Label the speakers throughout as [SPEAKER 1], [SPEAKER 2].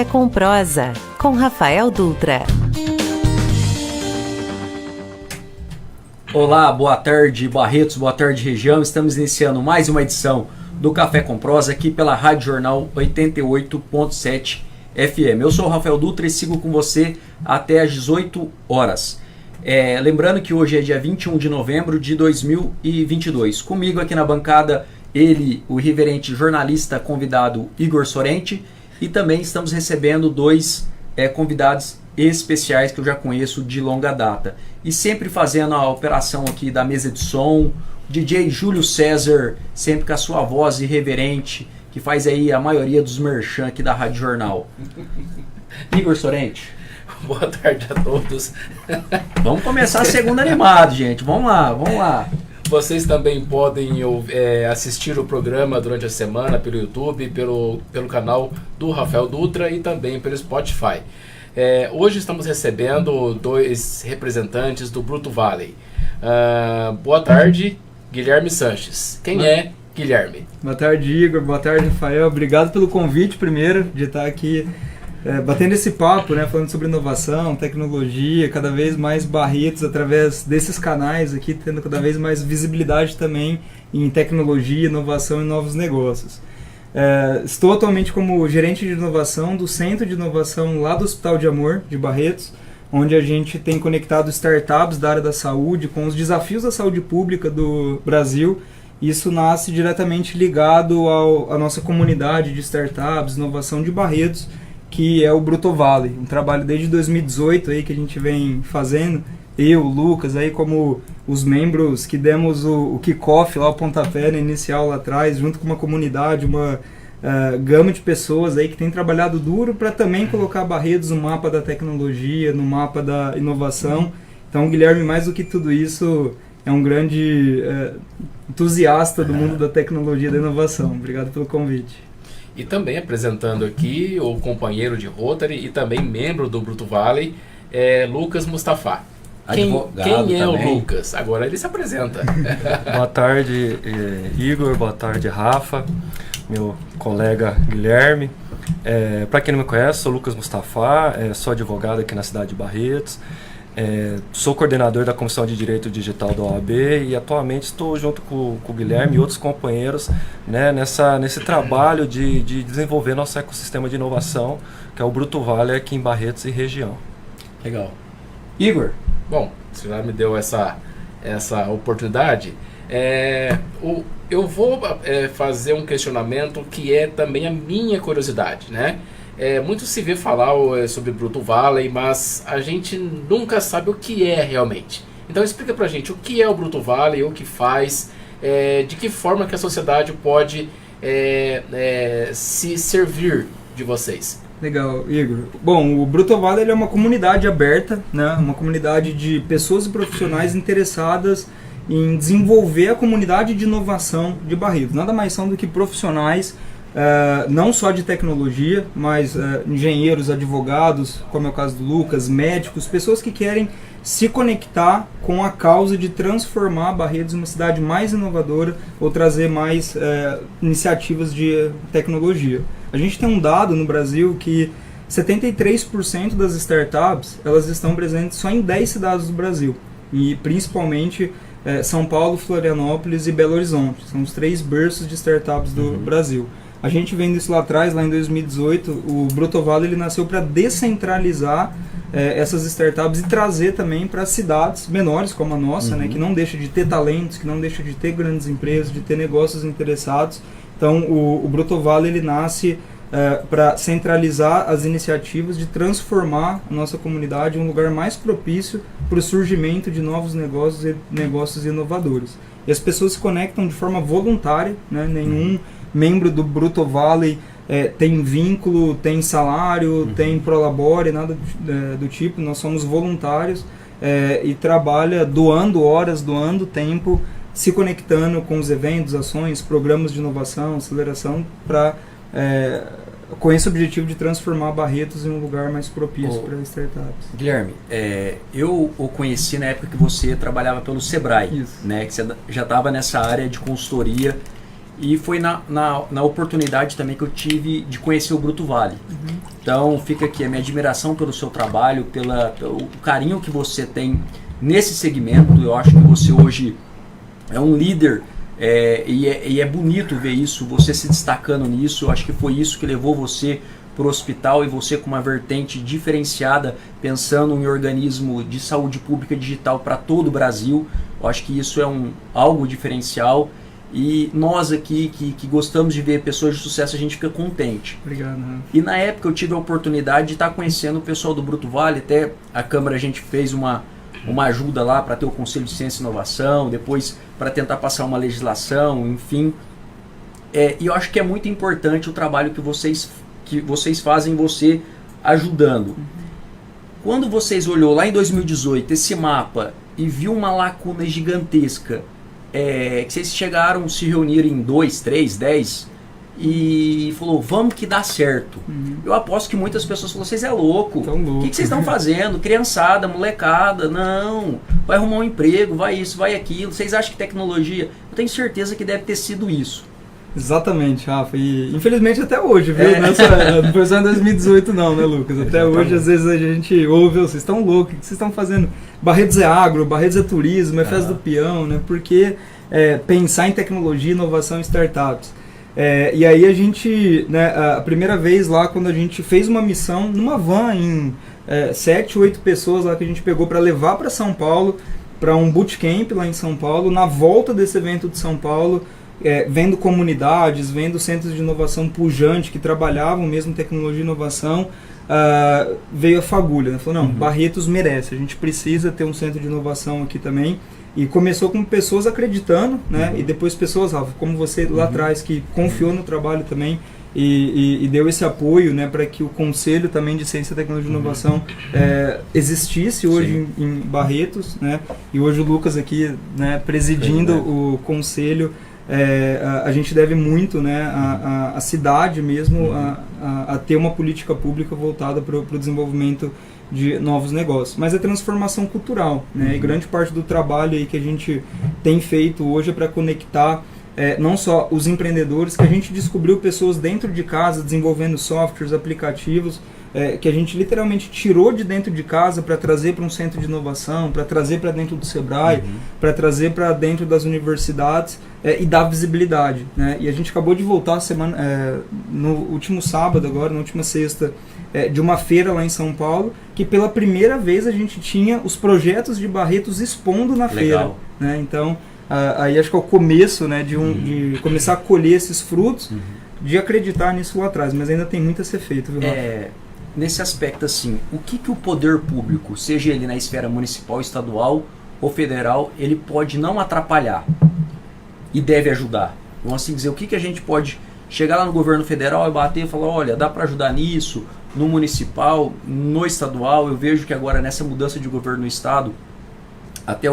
[SPEAKER 1] Café com Prosa, com Rafael Dutra.
[SPEAKER 2] Olá, boa tarde Barretos, boa tarde região. Estamos iniciando mais uma edição do Café com Prosa aqui pela Rádio Jornal 88.7 FM. Eu sou o Rafael Dutra e sigo com você até às 18 horas. Lembrando que hoje é dia 21 de novembro de 2022. Comigo aqui na bancada, ele, o irreverente jornalista convidado Igor Sorrenti, e também estamos recebendo dois convidados especiais que eu já conheço de longa data. E sempre fazendo a operação aqui da mesa de som, DJ Júlio César, sempre com a sua voz irreverente, que faz aí a maioria dos merchan aqui da Rádio Jornal. Igor Sorrenti.
[SPEAKER 3] Boa tarde a todos.
[SPEAKER 2] Vamos começar a segunda animado, gente. Vamos lá.
[SPEAKER 3] Vocês também podem assistir o programa durante a semana pelo YouTube, pelo canal do Rafael Dutra e também pelo Spotify. Hoje estamos recebendo dois representantes do Bruto Valley. Boa tarde, Guilherme Sanches. Quem é Guilherme?
[SPEAKER 4] Boa tarde, Igor. Boa tarde, Rafael. Obrigado pelo convite, primeiro, de estar aqui batendo esse papo, né, falando sobre inovação, tecnologia, cada vez mais Barretos através desses canais aqui, tendo cada vez mais visibilidade também em tecnologia, inovação e novos negócios. Estou atualmente como gerente de inovação do Centro de Inovação lá do Hospital de Amor, de Barretos, onde a gente tem conectado startups da área da saúde com os desafios da saúde pública do Brasil. Isso nasce diretamente ligado à nossa comunidade de startups, inovação de Barretos, que é o Bruto Valley, um trabalho desde 2018 aí que a gente vem fazendo, eu, o Lucas, aí como os membros que demos o kick-off lá, o pontapé inicial lá atrás, junto com uma comunidade, uma gama de pessoas aí que tem trabalhado duro para também colocar Barretos no mapa da tecnologia, no mapa da inovação. Então, Guilherme, mais do que tudo isso, é um grande entusiasta do mundo da tecnologia e da inovação. Obrigado pelo convite.
[SPEAKER 3] E também apresentando aqui o companheiro de Rotary e também membro do Bruto Valley, Lucas Mustafa. Quem é o Lucas? Agora ele se apresenta.
[SPEAKER 5] Boa tarde, Igor. Boa tarde, Rafa. Meu colega Guilherme. Para quem não me conhece, sou Lucas Mustafa, sou advogado aqui na cidade de Barretos. Sou coordenador da Comissão de Direito Digital da OAB e atualmente estou junto com o Guilherme e outros companheiros, né, nesse trabalho de desenvolver nosso ecossistema de inovação, que é o Bruto Valley aqui em Barretos e região.
[SPEAKER 2] Legal. Igor?
[SPEAKER 3] Bom, você já me deu essa oportunidade. Eu vou fazer um questionamento que é também a minha curiosidade, né? Muito se vê falar sobre Bruto Valley, mas a gente nunca sabe o que é realmente. Então explica pra gente o que é o Bruto Valley, o que faz, de que forma que a sociedade pode se servir de vocês.
[SPEAKER 4] Legal, Igor. Bom, o Bruto Valley é uma comunidade aberta, né? Uma comunidade de pessoas e profissionais interessadas em desenvolver a comunidade de inovação de Barretos. Nada mais são do que profissionais, não só de tecnologia, mas engenheiros, advogados, como é o caso do Lucas, médicos, pessoas que querem se conectar com a causa de transformar Barretos em uma cidade mais inovadora ou trazer mais iniciativas de tecnologia. A gente tem um dado no Brasil que 73% das startups elas estão presentes só em 10 cidades do Brasil, e principalmente São Paulo, Florianópolis e Belo Horizonte. São os 3 berços de startups do Brasil. A gente vendo isso lá atrás, lá em 2018, o Bruto Valley ele nasceu para descentralizar essas startups e trazer também para cidades menores como a nossa, né, que não deixa de ter talentos, que não deixa de ter grandes empresas, de ter negócios interessados. Então o Bruto Valley ele nasce para centralizar as iniciativas de transformar a nossa comunidade em um lugar mais propício para o surgimento de novos negócios inovadores. E as pessoas se conectam de forma voluntária, né, nenhum membro do Bruto Valley tem vínculo, tem salário, tem prolabore, nada do tipo. Nós somos voluntários e trabalha doando horas, doando tempo, se conectando com os eventos, ações, programas de inovação, aceleração, com esse objetivo de transformar Barretos em um lugar mais propício para startups.
[SPEAKER 2] Guilherme, eu o conheci na época que você trabalhava pelo Sebrae, né, que você já estava nessa área de consultoria E foi na oportunidade também que eu tive de conhecer o Bruto Vale. Então fica aqui a minha admiração pelo seu trabalho, pelo carinho que você tem nesse segmento. Eu acho que você hoje é um líder e é bonito ver isso, você se destacando nisso. Eu acho que foi isso que levou você para o hospital e você com uma vertente diferenciada, pensando em organismo de saúde pública digital para todo o Brasil. Eu acho que isso é algo diferencial. E nós aqui que gostamos de ver pessoas de sucesso, a gente fica contente.
[SPEAKER 4] Obrigado.
[SPEAKER 2] E na época eu tive a oportunidade de estar conhecendo o pessoal do Bruto Vale, até a Câmara a gente fez uma ajuda lá para ter o Conselho de Ciência e Inovação, depois para tentar passar uma legislação, enfim. E eu acho que é muito importante o trabalho que vocês fazem, você ajudando. Quando vocês olhou lá em 2018 esse mapa e viu uma lacuna gigantesca, que vocês chegaram a se reunir em 2, 3, 10 e falou, vamos que dá certo. Eu aposto que muitas pessoas falaram, vocês é louco, o que vocês estão fazendo? Criançada, molecada, não, vai arrumar um emprego, vai isso, vai aquilo, vocês acham que tecnologia? Eu tenho certeza que deve ter sido isso.
[SPEAKER 4] Exatamente, Rafa, e infelizmente até hoje, viu? Não foi só em 2018 não, né, Lucas? Até hoje às vezes a gente ouve, vocês estão loucos, o que vocês estão fazendo? Barretos é agro, Barretos é turismo, é festa do peão, né? Porque pensar em tecnologia, inovação e startups. E aí a gente, né, a primeira vez lá, quando a gente fez uma missão numa van em 7, 8 pessoas lá que a gente pegou para levar para São Paulo, para um bootcamp lá em São Paulo, na volta desse evento de São Paulo, vendo comunidades, vendo centros de inovação pujante que trabalhavam mesmo tecnologia e inovação, veio a fagulha, né? Falou, não, Barretos merece, a gente precisa ter um centro de inovação aqui também. E começou com pessoas acreditando, né? E depois pessoas, Rafa, como você lá atrás, que confiou no trabalho também e deu esse apoio, né, para que o Conselho também de Ciência, Tecnologia e Inovação existisse hoje em Barretos, né? E hoje o Lucas aqui, né, presidindo o Conselho. A gente deve muito, né, a cidade mesmo a ter uma política pública voltada para o desenvolvimento de novos negócios, mas é transformação cultural, né? E grande parte do trabalho aí que a gente tem feito hoje é para conectar não só os empreendedores, que a gente descobriu pessoas dentro de casa desenvolvendo softwares, aplicativos, que a gente literalmente tirou de dentro de casa para trazer para um centro de inovação, para trazer para dentro do Sebrae, para trazer para dentro das universidades e dar visibilidade, né? E a gente acabou de voltar no último sábado agora, na última sexta, de uma feira lá em São Paulo, que pela primeira vez a gente tinha os projetos de Barretos expondo na feira, né? Então, aí acho que é o começo, né, de começar a colher esses frutos, de acreditar nisso lá atrás, mas ainda tem muito a ser feito, viu, Rafa?
[SPEAKER 2] Nesse aspecto assim, o que o poder público, seja ele na esfera municipal, estadual ou federal, ele pode não atrapalhar e deve ajudar? Vamos assim dizer, o que a gente pode chegar lá no governo federal e bater e falar, olha, dá para ajudar nisso, no municipal, no estadual. Eu vejo que agora nessa mudança de governo no estado, até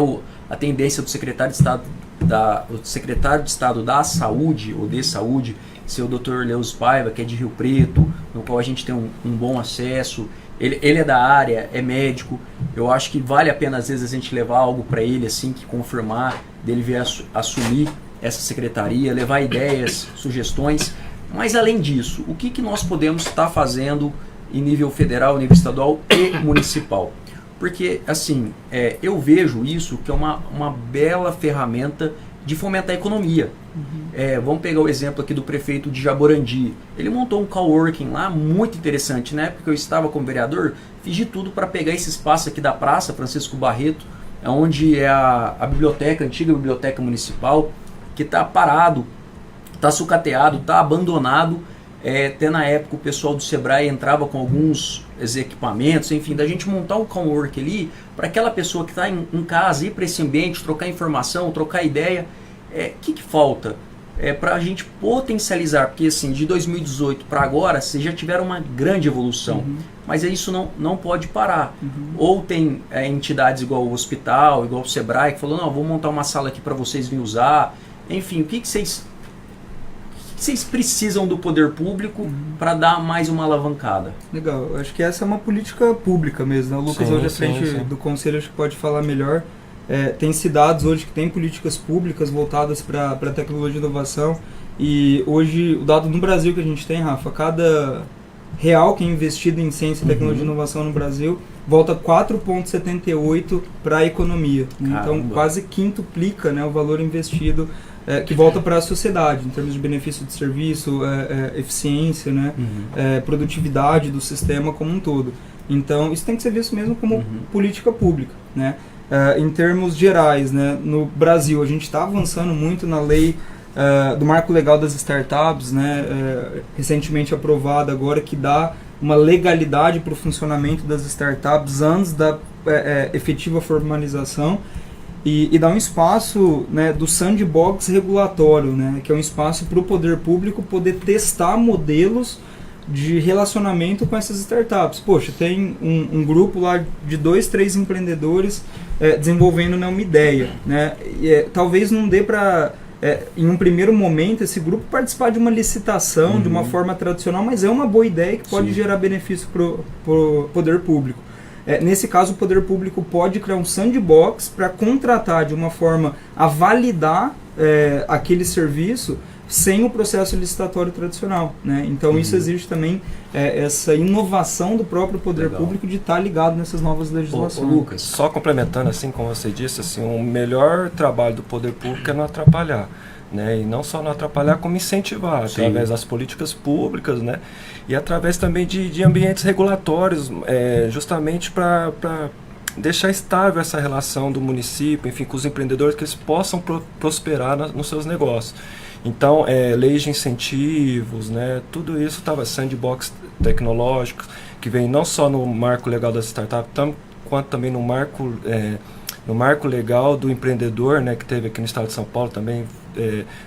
[SPEAKER 2] a tendência do secretário de Estado da Saúde, ou de Saúde, ser o Dr. Leus Paiva, que é de Rio Preto, no qual a gente tem um bom acesso. Ele é da área, é médico. Eu acho que vale a pena, às vezes, a gente levar algo para ele, assim, que confirmar, dele vir assumir essa secretaria, levar ideias, sugestões. Mas, além disso, o que nós podemos estar fazendo em nível federal, nível estadual e municipal? Porque, assim, eu vejo isso que é uma bela ferramenta de fomentar a economia. Vamos pegar o exemplo aqui do prefeito de Jaborandi. Ele montou um coworking lá muito interessante. Na época que eu estava como vereador, fiz de tudo para pegar esse espaço aqui da Praça Francisco Barreto, onde é a biblioteca, a antiga biblioteca municipal, que está parado, está sucateado, está abandonado. Até na época o pessoal do Sebrae entrava com alguns equipamentos, enfim, da gente montar um cowork ali para aquela pessoa que está em casa, ir para esse ambiente, trocar informação, trocar ideia. Que falta? Para a gente potencializar, porque assim, de 2018 para agora, vocês já tiveram uma grande evolução, mas isso não pode parar. Ou tem entidades igual o hospital, igual o Sebrae, que falou, não, vou montar uma sala aqui para vocês virem usar. Enfim, o que vocês precisam do poder público para dar mais uma alavancada?
[SPEAKER 4] Legal, eu acho que essa é uma política pública mesmo, né? O Lucas hoje à frente do Conselho acho que pode falar melhor. Tem cidades hoje que têm políticas públicas voltadas para tecnologia e inovação, E hoje, o dado no Brasil que a gente tem, Rafa, cada real que é investido em ciência, tecnologia e inovação no Brasil, volta 4,78 para a economia. Então, quase quintuplica, né, o valor investido que volta para a sociedade, em termos de benefício de serviço, eficiência, né, produtividade do sistema como um todo. Então, isso tem que ser visto mesmo como política pública, né? Em termos gerais, né, no Brasil, a gente está avançando muito na lei do Marco Legal das Startups, né, recentemente aprovada agora, que dá uma legalidade para o funcionamento das startups antes da efetiva formalização e dá um espaço, né, do sandbox regulatório, né, que é um espaço para o poder público poder testar modelos de relacionamento com essas startups. Poxa, tem um grupo lá de 2, 3 empreendedores desenvolvendo, né, uma ideia, né, e, talvez não dê para em um primeiro momento esse grupo participar de uma licitação de uma forma tradicional, mas é uma boa ideia que pode gerar benefício para o poder público. Nesse caso, o poder público pode criar um sandbox para contratar de uma forma a validar aquele serviço sem o processo licitatório tradicional, né? Então isso exige também essa inovação do próprio poder público de estar ligado nessas novas legislações.
[SPEAKER 2] Lucas,
[SPEAKER 5] só complementando, assim como você disse, assim, o melhor trabalho do poder público é não atrapalhar, né? E não só não atrapalhar, como incentivar através das políticas públicas, né? E através também de ambientes regulatórios, justamente para deixar estável essa relação do município, enfim, com os empreendedores, que eles possam prosperar nos seus negócios. Então, leis de incentivos, né, tudo isso estava sandbox tecnológicos, que vem não só no marco legal das startups, quanto também no marco legal do empreendedor, né, que teve aqui no estado de São Paulo também,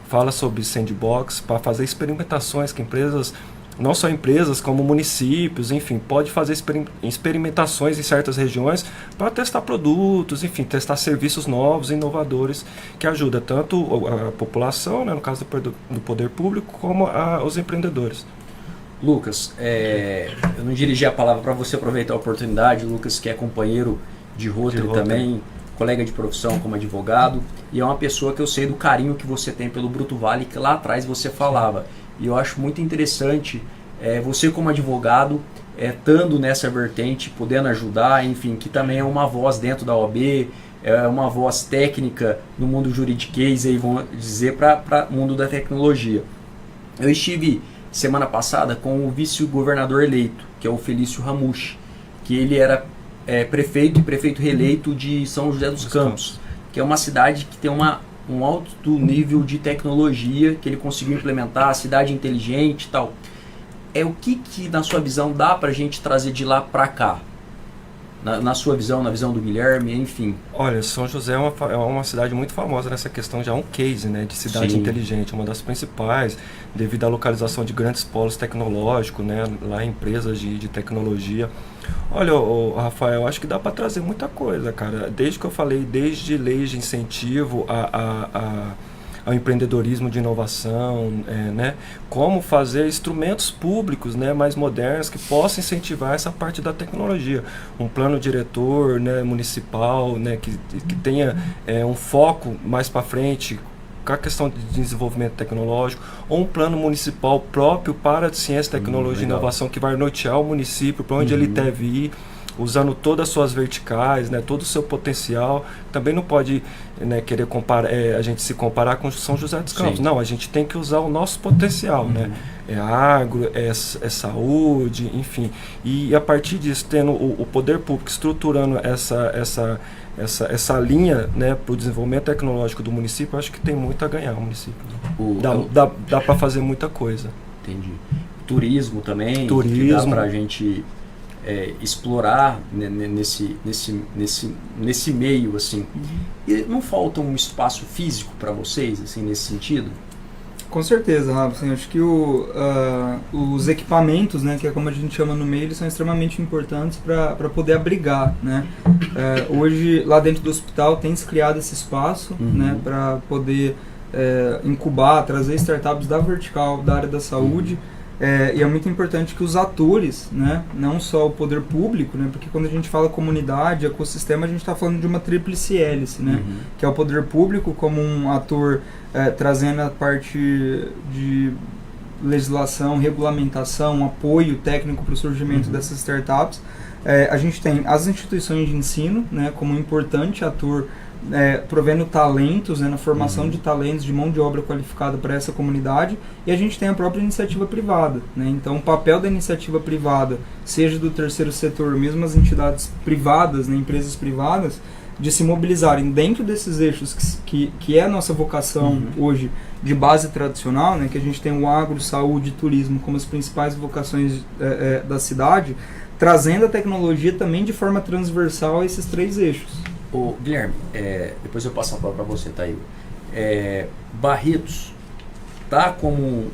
[SPEAKER 5] fala sobre sandbox, para fazer experimentações que empresas, não só empresas, como municípios, enfim, pode fazer experimentações em certas regiões para testar produtos, enfim, testar serviços novos, inovadores, que ajuda tanto a população, né, no caso do poder público, como os empreendedores.
[SPEAKER 2] Lucas, eu não dirigi a palavra para você aproveitar a oportunidade, Lucas, que é companheiro de Rotary também, colega de profissão como advogado, e é uma pessoa que eu sei do carinho que você tem pelo Bruto Vale, que lá atrás você falava. E eu acho muito interessante você como advogado estando nessa vertente, podendo ajudar, enfim, que também é uma voz dentro da OAB, é uma voz técnica no mundo juridiquês, aí vão dizer, para o mundo da tecnologia. Eu estive semana passada com o vice-governador eleito, que é o Felício Ramute, que ele era prefeito e prefeito reeleito de São José dos Campos, que é uma cidade que tem um alto nível de tecnologia que ele conseguiu implementar, a cidade inteligente e tal. O que na sua visão dá para a gente trazer de lá para cá? Na sua visão, na visão do Guilherme, enfim.
[SPEAKER 5] Olha, São José é uma cidade muito famosa nessa questão, já é um case, né, de cidade inteligente, uma das principais, devido à localização de grandes polos tecnológicos, né, lá empresas de tecnologia. Olha, Rafael, eu acho que dá para trazer muita coisa, cara. Desde que eu falei, desde leis de incentivo ao empreendedorismo de inovação, né? Como fazer instrumentos públicos, né, mais modernos que possam incentivar essa parte da tecnologia. Um plano diretor, né, municipal, né, que tenha um foco mais para frente com a questão de desenvolvimento tecnológico, ou um plano municipal próprio para a ciência, tecnologia e inovação que vai nortear o município, para onde ele deve ir, usando todas as suas verticais, né, todo o seu potencial. Também não pode, né, querer a gente se comparar com São José dos Campos. Não, a gente tem que usar o nosso potencial, né? É agro, é saúde, enfim. E a partir disso, tendo o poder público estruturando essa linha, né, para o desenvolvimento tecnológico do município, eu acho que tem muito a ganhar o município. Dá para fazer muita coisa.
[SPEAKER 2] Entendi. Turismo também,
[SPEAKER 5] Turismo.
[SPEAKER 2] Que dá para a gente explorar nesse meio, assim. E não falta um espaço físico para vocês, assim, nesse sentido?
[SPEAKER 4] Com certeza, Rafa. Assim, acho que os equipamentos, né, que é como a gente chama no meio, eles são extremamente importantes para poder abrigar, né? Hoje, lá dentro do hospital, tem-se criado esse espaço, né, para poder incubar, trazer startups da vertical, da área da saúde, E é muito importante que os atores, né, não só o poder público, né, porque quando a gente fala comunidade, ecossistema, a gente está falando de uma tríplice hélice, né, que é o poder público como um ator trazendo a parte de legislação, regulamentação, apoio técnico para o surgimento dessas startups. A gente tem as instituições de ensino, né, como um importante ator provendo talentos, né, na formação de talentos, de mão de obra qualificada para essa comunidade, e a gente tem a própria iniciativa privada, né? Então o papel da iniciativa privada, seja do terceiro setor, mesmo as entidades privadas, né, empresas privadas, de se mobilizarem dentro desses eixos que é a nossa vocação hoje de base tradicional, né, que a gente tem o agro, saúde e turismo como as principais vocações da cidade, trazendo a tecnologia também de forma transversal a esses 3 eixos.
[SPEAKER 2] Ô, Guilherme, depois eu passo a palavra para você, tá aí. Barretos está como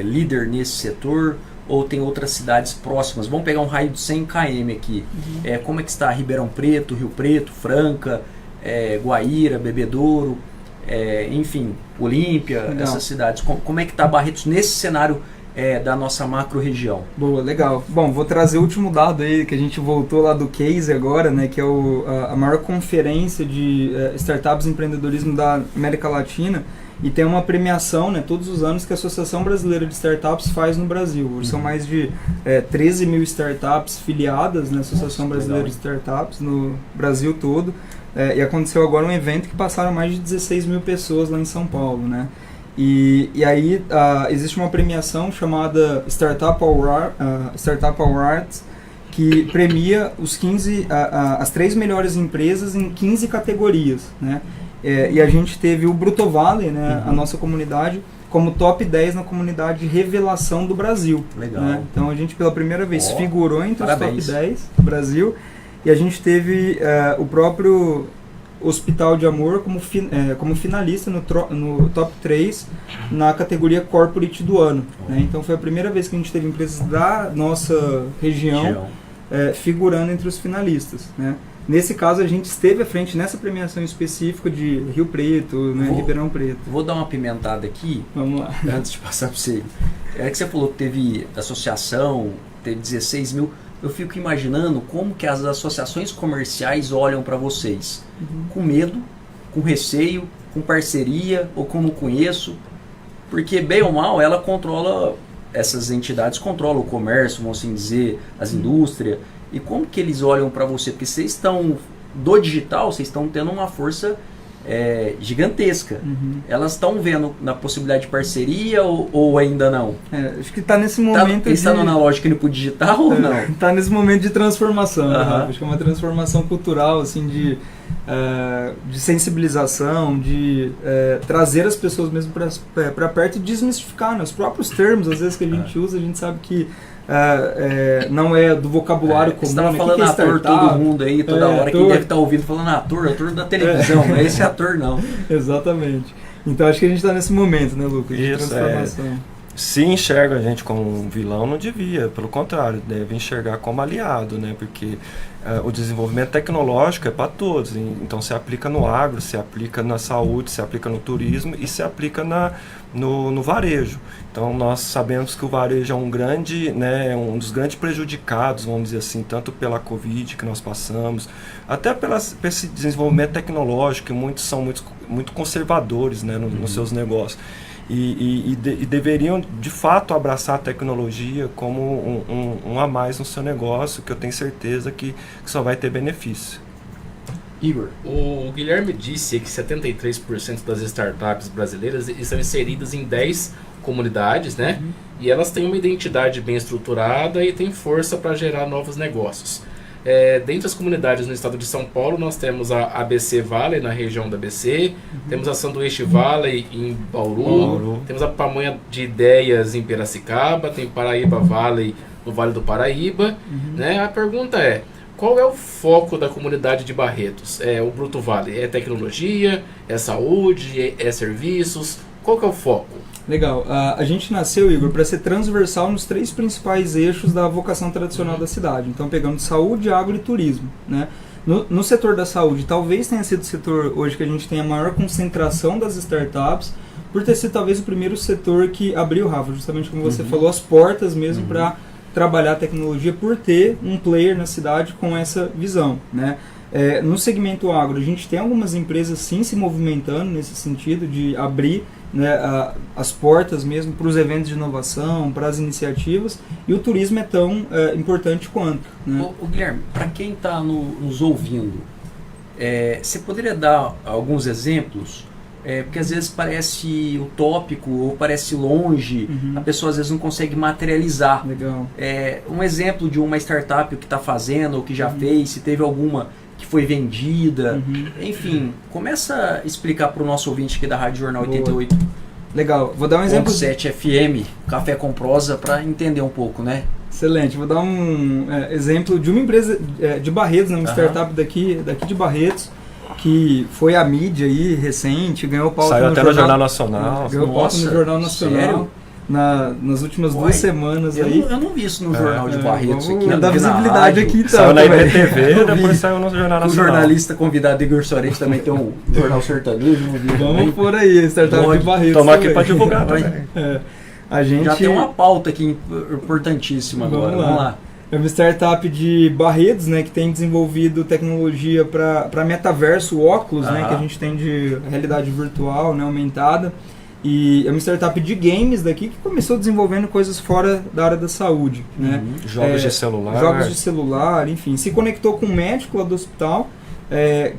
[SPEAKER 2] líder nesse setor ou tem outras cidades próximas? Vamos pegar um raio de 100 km aqui. Como é que está Ribeirão Preto, Rio Preto, Franca, Guaíra, Bebedouro, enfim, Olímpia, essas cidades. Como é que está Barretos nesse cenário da nossa macro-região?
[SPEAKER 4] Boa, legal. Bom, vou trazer o último dado aí, que a gente voltou lá do Case agora, né, que é a maior conferência de startups e empreendedorismo da América Latina, e tem uma premiação, né, todos os anos que a Associação Brasileira de Startups faz no Brasil. Hoje são mais de 13 mil startups filiadas na Associação Brasileira de Startups no Brasil todo, e aconteceu agora um evento que passaram mais de 16 mil pessoas lá em São Paulo, né? E aí existe uma premiação chamada Startup Awards, que premia as 3 melhores empresas em 15 categorias, né? E a gente teve o Bruto Vale, né, a nossa comunidade, como top 10 na comunidade revelação do Brasil. Legal. Né? Então a gente pela primeira vez figurou entre os top 10 do Brasil, e a gente teve o próprio Hospital de Amor como finalista no top 3 na categoria Corporate do ano. Né? Então foi a primeira vez que a gente teve empresas da nossa região figurando entre os finalistas. Né? Nesse caso a gente esteve à frente nessa premiação específica de Rio Preto, né, Ribeirão Preto.
[SPEAKER 2] Vou dar uma pimentada aqui.
[SPEAKER 4] Vamos lá.
[SPEAKER 2] Antes de passar para você. Que você falou que teve associação, teve 16 mil. Eu fico imaginando como que as associações comerciais olham para vocês. Com medo, com receio, com parceria, ou como conheço. Porque, bem ou mal, ela controla, essas entidades controlam o comércio, vamos assim dizer, as indústrias. E como que eles olham para você? Porque vocês estão, do digital, vocês estão tendo uma força gigantesca. Elas estão vendo na possibilidade de parceria ou ainda não?
[SPEAKER 4] Acho que está nesse momento
[SPEAKER 2] eles estão na lógica indo para o digital ou não?
[SPEAKER 4] Está nesse momento de transformação. Acho que é uma transformação cultural, assim, de sensibilização, de trazer as pessoas mesmo para perto e desmistificar, né? Os próprios termos, às vezes, que a gente usa, a gente sabe que não é do vocabulário comum.
[SPEAKER 2] Você estava falando ator todo mundo aí, toda hora, que deve estar ouvindo falando ator da televisão, não é esse ator não.
[SPEAKER 4] Exatamente. Então acho que a gente está nesse momento, né, Lucas, de transformação.
[SPEAKER 5] Se enxerga a gente como um vilão, não devia, pelo contrário, deve enxergar como aliado, né? Porque o desenvolvimento tecnológico é para todos, então se aplica no agro, se aplica na saúde, se aplica no turismo e se aplica no varejo. Então nós sabemos que o varejo é um dos grandes prejudicados, vamos dizer assim, tanto pela Covid que nós passamos, até por esse desenvolvimento tecnológico, que muitos são muito conservadores, né, nos seus negócios. E deveriam, de fato, abraçar a tecnologia como um a mais no seu negócio, que eu tenho certeza que só vai ter benefício.
[SPEAKER 2] Igor,
[SPEAKER 3] o Guilherme disse que 73% das startups brasileiras estão inseridas em 10 comunidades, né? E elas têm uma identidade bem estruturada e têm força para gerar novos negócios. Dentre as comunidades no estado de São Paulo, nós temos a ABC Valley, na região da ABC, temos a Sanduíche Valley em Bauru, temos a Pamonha de Ideias em Piracicaba, tem Paraíba Valley no Vale do Paraíba. Né? A pergunta é, qual é o foco da comunidade de Barretos? O Bruto Vale? É tecnologia? É saúde? É serviços? Qual que é o foco?
[SPEAKER 4] Legal. A gente nasceu, Igor, para ser transversal nos 3 principais eixos da vocação tradicional da cidade. Então, pegando saúde, agro e turismo. Né? No setor da saúde, talvez tenha sido o setor hoje que a gente tem a maior concentração das startups, por ter sido talvez o primeiro setor que abriu, Rafa, justamente como você falou, as portas mesmo para trabalhar a tecnologia, por ter um player na cidade com essa visão, né? No segmento agro, a gente tem algumas empresas sim se movimentando nesse sentido de abrir, né, as portas mesmo para os eventos de inovação, para as iniciativas, e o turismo é tão importante quanto. Né?
[SPEAKER 2] Ô, Guilherme, para quem está nos ouvindo, você poderia dar alguns exemplos? Porque às vezes parece utópico ou parece longe, a pessoa às vezes não consegue materializar.
[SPEAKER 4] Legal.
[SPEAKER 2] Um exemplo de uma startup que está fazendo ou que já fez, se teve alguma que foi vendida, enfim, começa a explicar para o nosso ouvinte aqui da Rádio Jornal 88.
[SPEAKER 4] Legal, vou dar um exemplo.
[SPEAKER 2] 7 FM, Café com Prosa, para entender um pouco, né?
[SPEAKER 4] Excelente, vou dar um exemplo de uma empresa de Barretos, né, uma startup daqui de Barretos, que foi à mídia aí recente, ganhou pauta
[SPEAKER 5] Saiu
[SPEAKER 4] no
[SPEAKER 5] até no Jornal Nacional.
[SPEAKER 4] Ganhou pauta no Jornal Nacional.
[SPEAKER 2] Sério?
[SPEAKER 4] Nas últimas 2 semanas aí.
[SPEAKER 2] Eu não vi isso no Jornal de Barretos aqui.
[SPEAKER 4] Dá visibilidade aqui então.
[SPEAKER 5] Saiu na IPTV, depois saiu no Jornal Nacional.
[SPEAKER 2] O jornalista convidado Igor Soares também tem um jornal sertanejo.
[SPEAKER 4] Vamos por aí, startup de Barretos.
[SPEAKER 5] Tomar aqui para divulgar também.
[SPEAKER 4] A gente...
[SPEAKER 2] Já tem uma pauta aqui importantíssima agora. Vamos lá.
[SPEAKER 4] É uma startup de Barretos, né, que tem desenvolvido tecnologia para metaverso, óculos, né, que a gente tem de realidade virtual, né, aumentada. E é uma startup de games daqui que começou desenvolvendo coisas fora da área da saúde. Né?
[SPEAKER 5] Jogos de celular.
[SPEAKER 4] Jogos de celular, enfim. Se conectou com um médico lá do hospital,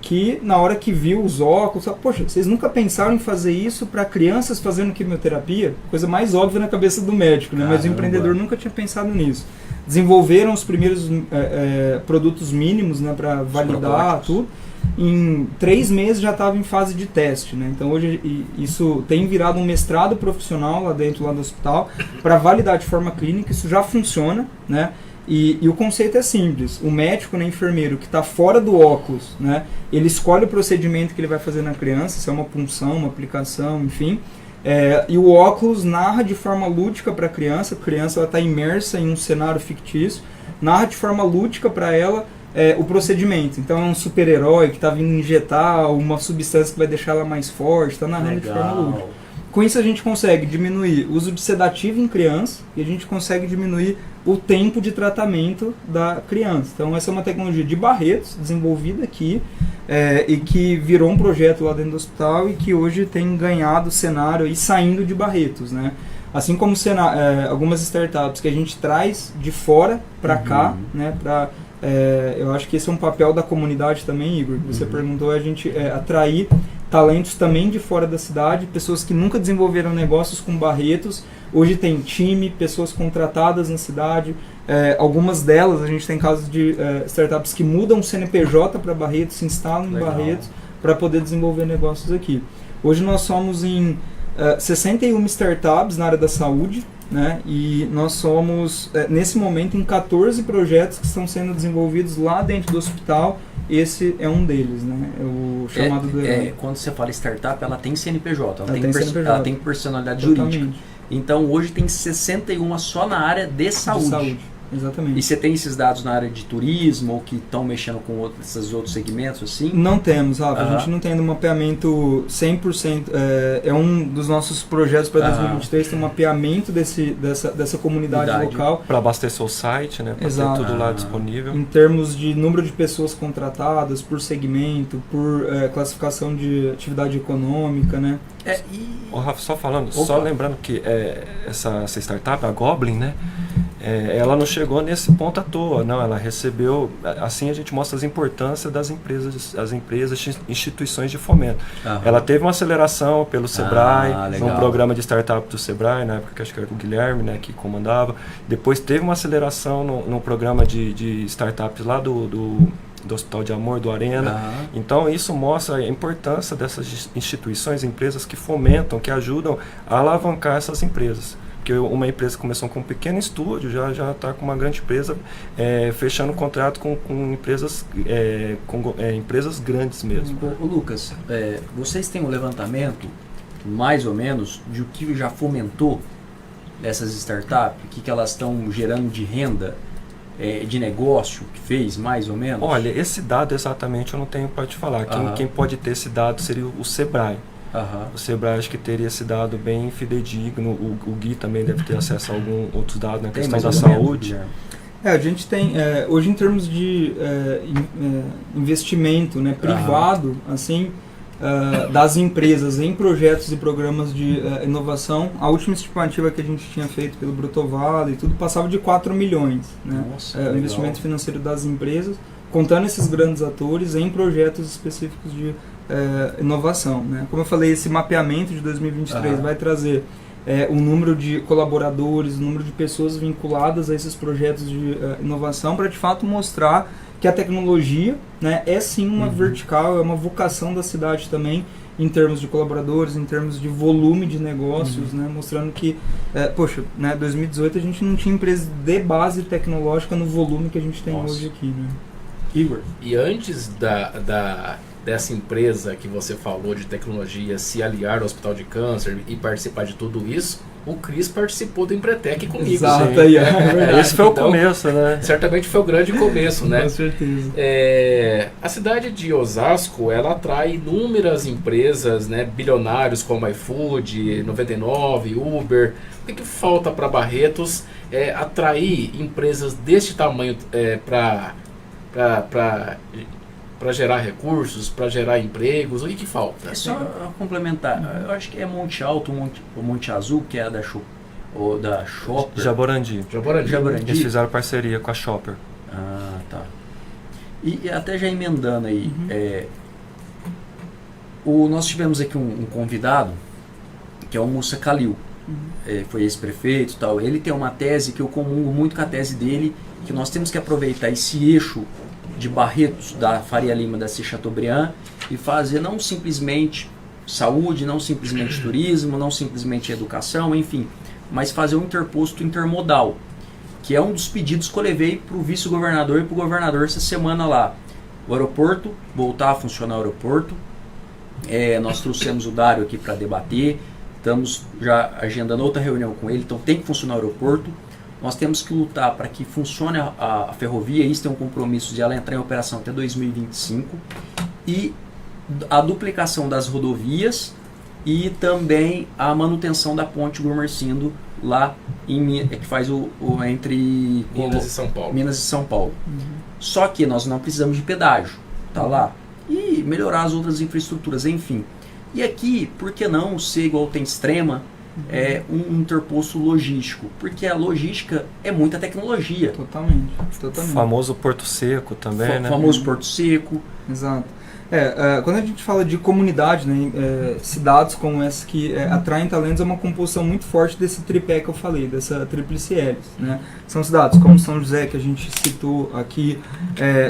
[SPEAKER 4] que na hora que viu os óculos, poxa, vocês nunca pensaram em fazer isso para crianças fazendo quimioterapia? Coisa mais óbvia na cabeça do médico, né? Mas o empreendedor nunca tinha pensado nisso. Desenvolveram os primeiros produtos mínimos, né, para validar tudo. Em 3 meses já estava em fase de teste, né? Então hoje isso tem virado um mestrado profissional lá dentro do hospital para validar de forma clínica. Isso já funciona, né? E o conceito é simples. O médico, né, enfermeiro que está fora do óculos, né, ele escolhe o procedimento que ele vai fazer na criança, se é uma punção, uma aplicação, enfim. E o óculos narra de forma lúdica para a criança está imersa em um cenário fictício, narra de forma lúdica para ela o procedimento. Então é um super-herói que está vindo injetar uma substância que vai deixar ela mais forte, está narrando de forma lúdica. Com isso a gente consegue diminuir o uso de sedativo em criança e a gente consegue diminuir o tempo de tratamento da criança. Então essa é uma tecnologia de Barretos, desenvolvida aqui, e que virou um projeto lá dentro do hospital e que hoje tem ganhado cenário e saindo de Barretos, né? Assim como algumas startups que a gente traz de fora para cá, né? Eu acho que esse é um papel da comunidade também, Igor. Você perguntou, a gente atrair talentos também de fora da cidade, pessoas que nunca desenvolveram negócios com Barretos, hoje tem time, pessoas contratadas na cidade, algumas delas, a gente tem casos de startups que mudam o CNPJ para Barretos, se instalam em Barretos para poder desenvolver negócios aqui. Hoje nós somos em 61 startups na área da saúde, né? E nós somos, nesse momento, em 14 projetos que estão sendo desenvolvidos lá dentro do hospital. Esse é um deles, né? O chamado
[SPEAKER 2] quando você fala startup, ela tem CNPJ,
[SPEAKER 4] ela
[SPEAKER 2] tem personalidade jurídica. Então hoje tem 61 só na área de saúde.
[SPEAKER 4] Exatamente.
[SPEAKER 2] E você tem esses dados na área de turismo ou que estão mexendo com esses outros segmentos assim?
[SPEAKER 4] Não temos, Rafa. A gente não tem um mapeamento 100%. É um dos nossos projetos para 2023, tem um mapeamento dessa comunidade local.
[SPEAKER 5] Para abastecer o site, né? Para ter tudo lá disponível.
[SPEAKER 4] Em termos de número de pessoas contratadas, por segmento, por classificação de atividade econômica, né?
[SPEAKER 5] Rafa, só falando, só lembrando que essa startup, a Goblin, né? Ela não chegou nesse ponto à toa, não. Ela recebeu, assim a gente mostra as importâncias das empresas, instituições de fomento. Ela teve uma aceleração pelo Sebrae, um programa de startup do Sebrae, na época que acho que era o Guilherme, né, que comandava. Depois teve uma aceleração no programa de startups lá do Hospital de Amor, do Arena. Então isso mostra a importância dessas instituições, empresas que fomentam, que ajudam a alavancar essas empresas. Porque uma empresa começou com um pequeno estúdio, já está com uma grande empresa, fechando contrato com empresas, empresas grandes mesmo.
[SPEAKER 2] Ô, Lucas, vocês têm um levantamento, mais ou menos, de o que já fomentou essas startups? O que elas estão gerando de renda, de negócio, que fez, mais ou menos?
[SPEAKER 5] Olha, esse dado exatamente eu não tenho para te falar. Quem pode ter esse dado seria o Sebrae.
[SPEAKER 2] Aham.
[SPEAKER 5] O Sebrae acho que teria esse dado bem fidedigno, o Gui também deve ter acesso a alguns outros dados na
[SPEAKER 2] Tem
[SPEAKER 5] questão
[SPEAKER 2] mais
[SPEAKER 5] da
[SPEAKER 2] ou menos,
[SPEAKER 5] saúde.
[SPEAKER 2] Guilherme?
[SPEAKER 4] A gente tem, hoje em termos de investimento, né, privado, assim, das empresas em projetos e programas de inovação, a última estimativa que a gente tinha feito pelo Brutovale e tudo passava de 4 milhões, né,
[SPEAKER 2] Nossa,
[SPEAKER 4] o
[SPEAKER 2] legal.
[SPEAKER 4] investimento financeiro das empresas, contando esses grandes atores em projetos específicos de inovação, né. Como eu falei, esse mapeamento de 2023 vai trazer o número de colaboradores, o número de pessoas vinculadas a esses projetos de inovação, para de fato mostrar que a tecnologia, né, é sim uma vertical, é uma vocação da cidade também, em termos de colaboradores, em termos de volume de negócios, né, mostrando que, né, 2018 a gente não tinha empresa de base tecnológica no volume que a gente tem hoje aqui. Né?
[SPEAKER 2] Igor?
[SPEAKER 3] E antes dessa empresa que você falou de tecnologia se aliar ao Hospital de Câncer e participar de tudo isso, o Cris participou do Empretec comigo.
[SPEAKER 4] Exato,
[SPEAKER 5] sim.
[SPEAKER 4] aí, é verdade.
[SPEAKER 5] Esse foi o
[SPEAKER 3] Então,
[SPEAKER 5] começo, né?
[SPEAKER 3] Certamente foi o grande começo, né?
[SPEAKER 4] Com certeza.
[SPEAKER 3] A cidade de Osasco, ela atrai inúmeras empresas, né, bilionários como iFood, 99, Uber. O que falta para Barretos atrair empresas deste tamanho para gerar recursos, para gerar empregos? O que falta?
[SPEAKER 2] É só complementar. Eu acho que é Monte Alto, Monte Azul, que é da Shopper.
[SPEAKER 5] Jaborandi.
[SPEAKER 2] Jaborandi.
[SPEAKER 5] Eles fizeram parceria com a Shopper.
[SPEAKER 2] Ah, tá. E até já emendando aí, nós tivemos aqui um convidado, que é o Mussa Kalil. Foi ex-prefeito e tal. Ele tem uma tese que eu comungo muito com a tese dele, que nós temos que aproveitar esse eixo de Barretos, da Faria Lima, da C. Chateaubriand, e fazer não simplesmente saúde, não simplesmente turismo, não simplesmente educação, enfim, mas fazer um interposto intermodal, que é um dos pedidos que eu levei para o vice-governador e para o governador essa semana lá. O aeroporto, voltar a funcionar o aeroporto. Nós trouxemos o Dário aqui para debater, estamos já agendando outra reunião com ele, então tem que funcionar o aeroporto. Nós temos que lutar para que funcione a ferrovia, isso tem um compromisso de ela entrar em operação até 2025, e a duplicação das rodovias e também a manutenção da ponte Gurmercindo lá que faz entre
[SPEAKER 3] Minas e São Paulo.
[SPEAKER 2] Minas e São Paulo. Só que nós não precisamos de pedágio, tá lá, e melhorar as outras infraestruturas, enfim. E aqui, por que não ser igual tem Extrema, um interposto logístico? Porque a logística é muita tecnologia.
[SPEAKER 4] Totalmente.
[SPEAKER 5] O famoso Porto Seco também, né?
[SPEAKER 2] Famoso Porto Seco.
[SPEAKER 4] Exato. Quando a gente fala de comunidade, né, cidades como essa que atraem talentos, é uma composição muito forte desse tripé que eu falei, dessa tríplice hélice, né? São cidades como São José, que a gente citou aqui,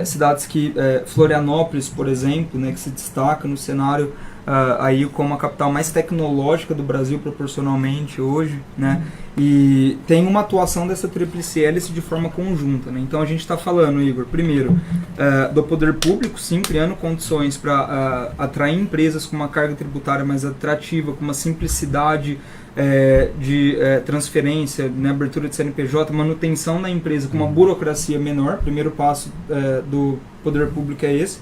[SPEAKER 4] cidades que, Florianópolis, por exemplo, né, que se destaca no cenário aí como a capital mais tecnológica do Brasil proporcionalmente hoje, né? E tem uma atuação dessa tríplice hélice de forma conjunta, né? Então a gente está falando, Igor, primeiro, do poder público, sim, criando condições para atrair empresas com uma carga tributária mais atrativa, com uma simplicidade de transferência, né, abertura de CNPJ, manutenção da empresa com uma burocracia menor. Primeiro passo do poder público é esse.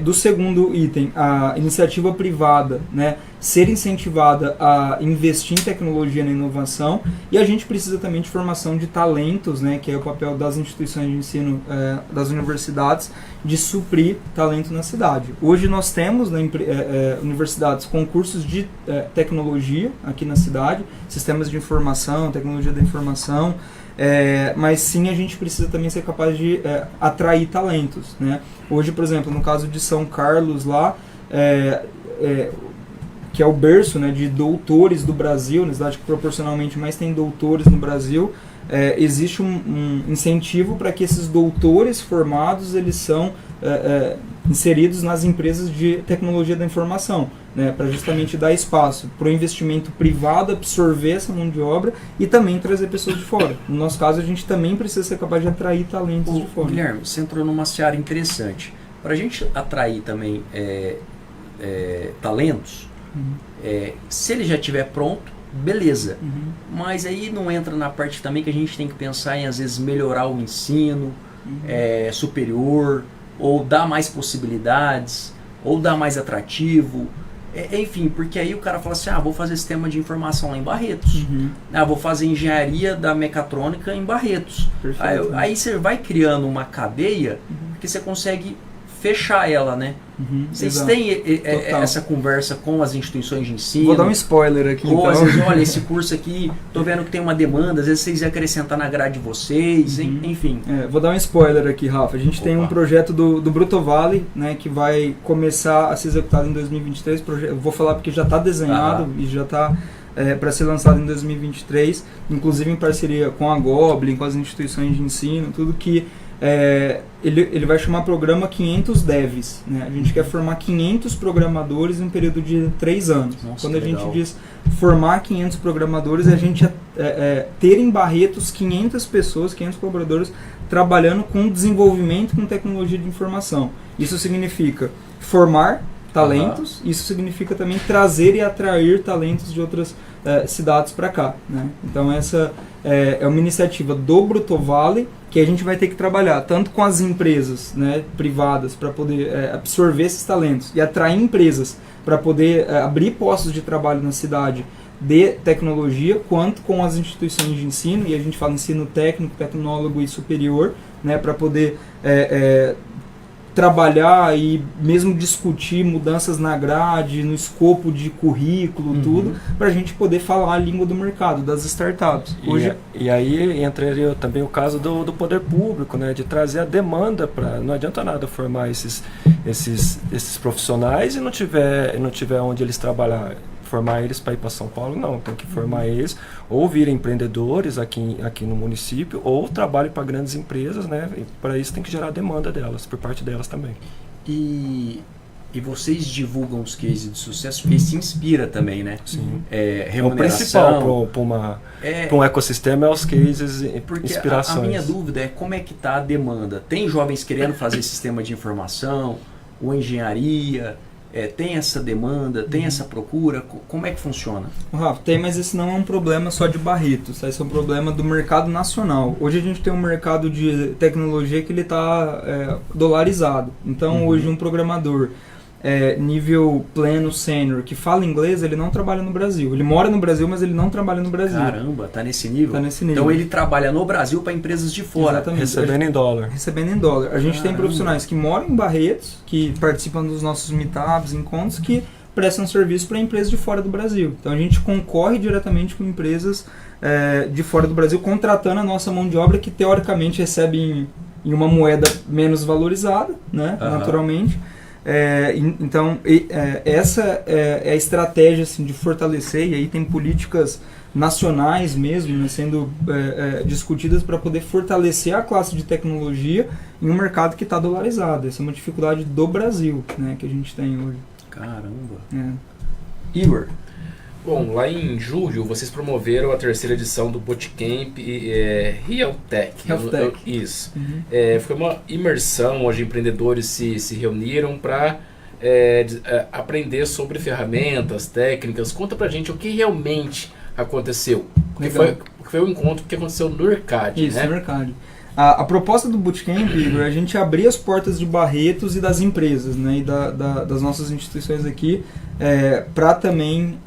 [SPEAKER 4] Do segundo item, a iniciativa privada, né, ser incentivada a investir em tecnologia e inovação, e a gente precisa também de formação de talentos, né, que é o papel das instituições de ensino, das universidades, de suprir talento na cidade. Hoje nós temos na universidades concursos de tecnologia aqui na cidade, sistemas de informação, tecnologia da informação, mas sim a gente precisa também ser capaz de atrair talentos, né? Hoje, por exemplo, no caso de São Carlos lá, que é o berço, né, de doutores do Brasil, na cidade que proporcionalmente mais tem doutores no Brasil, existe um incentivo para que esses doutores formados eles são inseridos nas empresas de tecnologia da informação, né, para justamente dar espaço para o investimento privado absorver essa mão de obra e também trazer pessoas de fora. No nosso caso, a gente também precisa ser capaz de atrair talentos de fora.
[SPEAKER 2] Guilherme, você entrou numa seara interessante. Para a gente atrair também talentos, se ele já estiver pronto, beleza. Mas aí não entra na parte também que a gente tem que pensar em, às vezes, melhorar o ensino superior, ou dar mais possibilidades, ou dar mais atrativo. Enfim, porque aí o cara fala assim, vou fazer sistema de informação lá em Barretos. Vou fazer engenharia da mecatrônica em Barretos. Aí você vai criando uma cadeia que você consegue fechar ela, né? Vocês têm essa conversa com as instituições de ensino?
[SPEAKER 4] Vou dar um spoiler aqui,
[SPEAKER 2] Às vezes, olha, esse curso aqui, tô vendo que tem uma demanda, às vezes vocês iam acrescentar na grade de vocês, enfim.
[SPEAKER 4] Vou dar um spoiler aqui, Rafa. A gente tem um projeto do Bruto Vale, né, que vai começar a ser executado em 2023. Eu vou falar porque já está desenhado e já está para ser lançado em 2023, inclusive em parceria com a Goblin, com as instituições de ensino, tudo que ele vai chamar programa 500 Devs, né? A gente quer formar 500 programadores em um período de 3 anos.
[SPEAKER 2] Nossa,
[SPEAKER 4] quando a gente diz formar 500 programadores, a gente ter em Barretos 500 pessoas, 500 colaboradores trabalhando com desenvolvimento com tecnologia de informação. Isso significa formar talentos, isso significa também trazer e atrair talentos de outras cidades para cá, né? Então essa é uma iniciativa do Bruto Vale que a gente vai ter que trabalhar tanto com as empresas, né, privadas para poder absorver esses talentos e atrair empresas para poder abrir postos de trabalho na cidade de tecnologia, quanto com as instituições de ensino, e a gente fala ensino técnico, tecnólogo e superior, né, para poder trabalhar e mesmo discutir mudanças na grade, no escopo de currículo, tudo, para a gente poder falar a língua do mercado, das startups. Hoje...
[SPEAKER 5] E aí entraria também o caso do poder público, né, de trazer a demanda para... Não adianta nada formar esses profissionais e não tiver onde eles trabalhar. Formar eles para ir para São Paulo, não. Tem que formar eles ou virem empreendedores aqui no município ou trabalhem para grandes empresas, né? E para isso tem que gerar demanda delas, por parte delas também.
[SPEAKER 2] E vocês divulgam os cases de sucesso, porque se inspira também, né?
[SPEAKER 5] Sim.
[SPEAKER 2] Remuneração.
[SPEAKER 5] O principal para um ecossistema é os cases,
[SPEAKER 2] porque
[SPEAKER 5] inspirações.
[SPEAKER 2] A minha dúvida é como é que está a demanda. Tem jovens querendo fazer sistema de informação, ou engenharia... tem essa demanda, tem essa procura? Como é que funciona?
[SPEAKER 4] Rafa, tem, mas esse não é um problema só de Barretos, esse é um problema do mercado nacional. Hoje a gente tem um mercado de tecnologia que ele está dolarizado. Então hoje um programador nível pleno, sênior, que fala inglês, ele não trabalha no Brasil. Ele mora no Brasil, mas ele não trabalha no Brasil.
[SPEAKER 2] Caramba, tá nesse nível?
[SPEAKER 4] Tá nesse nível.
[SPEAKER 2] Então ele trabalha no Brasil para empresas de fora.
[SPEAKER 4] Exatamente.
[SPEAKER 5] Recebendo em dólar.
[SPEAKER 4] Recebendo em dólar. A gente tem profissionais que moram em Barretos, que participam dos nossos meetups, encontros, que prestam serviço para empresas de fora do Brasil. Então a gente concorre diretamente com empresas de fora do Brasil, contratando a nossa mão de obra, que teoricamente recebe em uma moeda menos valorizada, né, naturalmente. Então essa é a estratégia assim, de fortalecer, e aí tem políticas nacionais mesmo, né, sendo discutidas para poder fortalecer a classe de tecnologia em um mercado que está dolarizado. Essa é uma dificuldade do Brasil, né, que a gente tem hoje.
[SPEAKER 2] Caramba. Igor?
[SPEAKER 3] Bom, lá em julho vocês promoveram a 3ª edição do Bootcamp Realtech. Isso. Foi uma imersão onde empreendedores se reuniram para aprender sobre ferramentas, técnicas. Conta pra gente o que realmente aconteceu. Porque foi um encontro que aconteceu no Urcad.
[SPEAKER 4] Isso, no Urcad. A proposta do Bootcamp, Igor, é a gente abrir as portas de Barretos e das empresas, né, e das nossas instituições aqui, para também